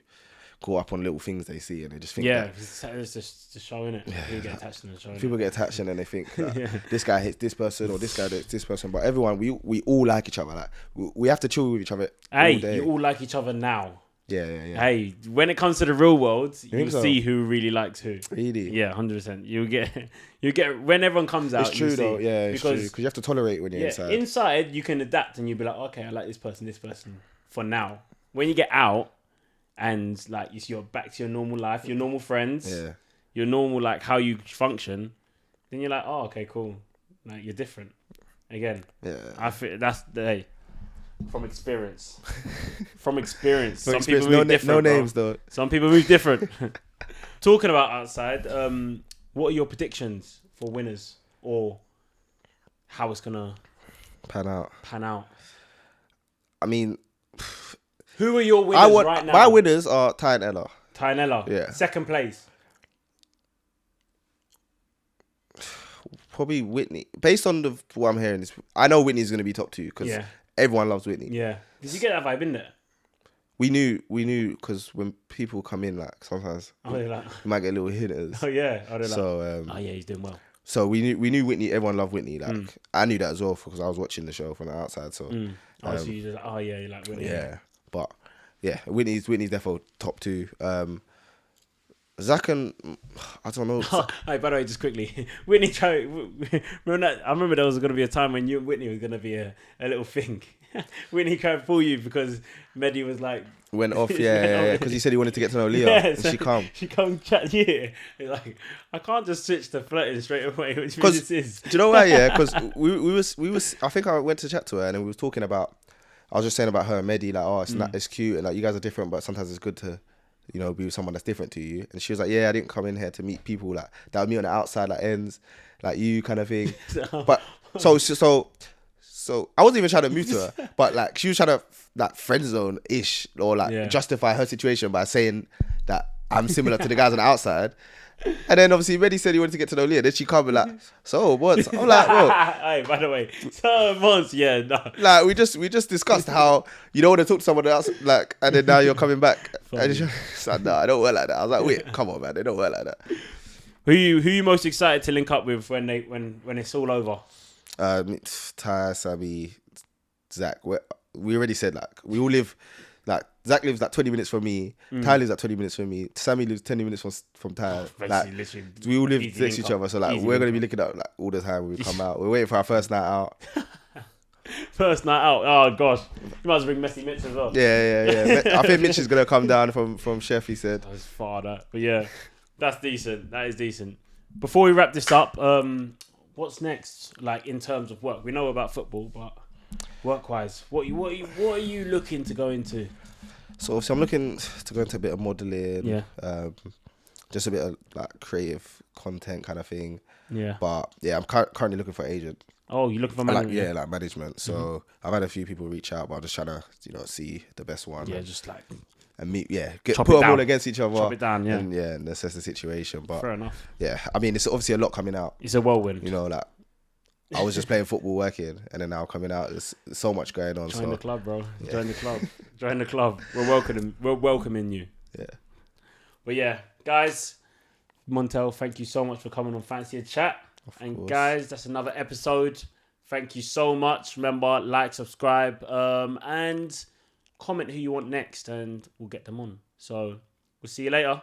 caught up on little things they see and they just think it's just a show, innit? People get attached to the show. People get attached and then they think that this guy hits this person or this guy hits this person. But everyone, we all like each other. Like we have to chill with each other all day. You all like each other now. Yeah. Hey, when it comes to the real world, you'll see who really likes who. Really? Yeah, 100%. You get when everyone comes out. It's true though. Yeah, it's true because you have to tolerate when you're inside. Inside, you can adapt and you'll be like, okay, I like this person for now. When you get out. And like you're back to your normal life, your normal friends, your normal like how you function, then you're like, oh, okay, cool. Like you're different again. Yeah, I feel that's from experience. Some experience, people move different. No names though. Some people move different. Talking about outside, what are your predictions for winners or how it's gonna pan out? I mean. Who are your winners right now? My winners are Ty and Ella. Yeah. Second place. Probably Whitney. Based on what I'm hearing, I know Whitney's going to be top 2 because everyone loves Whitney. Yeah. Did you get that vibe in there? We knew because when people come in, like sometimes we might get little hitters. Oh yeah. He's doing well. So we knew Whitney. Everyone loved Whitney. Like I knew that as well because I was watching the show from the outside. So you just you like Whitney. Yeah. But yeah, Whitney's definitely top 2. Zach and I don't know. Hey, by the way, just quickly, Whitney tried. I remember there was going to be a time when you and Whitney were going to be a little thing. Whitney tried to pull you because Mehdi was like went off, because he said he wanted to get to know Leah, and so she come chat here. Like I can't just switch to flirting straight away, which this is. Do you know why? Yeah, because we was. I think I went to chat to her and then we was talking about. I was just saying about her and Mehdi, like, it's cute and like you guys are different, but sometimes it's good to, you know, be with someone that's different to you. And she was like, I didn't come in here to meet people like that would meet on the outside, like ends, like you kind of thing. But so I wasn't even trying to move to her, but like she was trying to like friend zone ish or like justify her situation by saying that I'm similar to the guys on the outside. And then obviously Mehdi said he wanted to get to know Leah. Then she come and like, so what? I'm like, whoa. Hey, by the way, so once, no. Like we just discussed how you don't want to talk to someone else, like, and then now you're coming back. And she's like, no, I don't work like that. I was like, wait, come on, man, they don't work like that. Who you most excited to link up with when it's all over? Ty, Sammy, Zach. We already said like we all live. Like Zach lives like 20 minutes from me. Ty lives like 20 minutes from me. Sammy lives 20 minutes from Ty. Like we all live next to each other, so like we're gonna be looking up like all the time when we come out. We're waiting for our first night out. First night out. Oh gosh, you might as well bring Messy Mitch as well. Yeah. I think Mitch is gonna come down from Chef. He said. That was far that, but yeah, that's decent. That is decent. Before we wrap this up, what's next? Like in terms of work, we know about football, but work-wise, what are you looking to go into? So obviously I'm looking to go into a bit of modelling, just a bit of like creative content kind of thing. Yeah. But yeah, I'm currently looking for an agent. Oh, you're looking for management? Like management. So I've had a few people reach out, but I'm just trying to see the best one. Yeah, just like and meet. Yeah, put them all against each other. Chop it down. And assess the situation. But fair enough. Yeah, I mean it's obviously a lot coming out. It's a whirlwind. You know, like I was just playing football, working, and then now coming out, there's so much going on. Join the club, bro. Yeah. Join the club. Join the club. We're welcoming you. Yeah. But yeah, guys, Montel, thank you so much for coming on Fancy a Chat. Of course. Guys, that's another episode. Thank you so much. Remember, like, subscribe, and comment who you want next, and we'll get them on. So we'll see you later.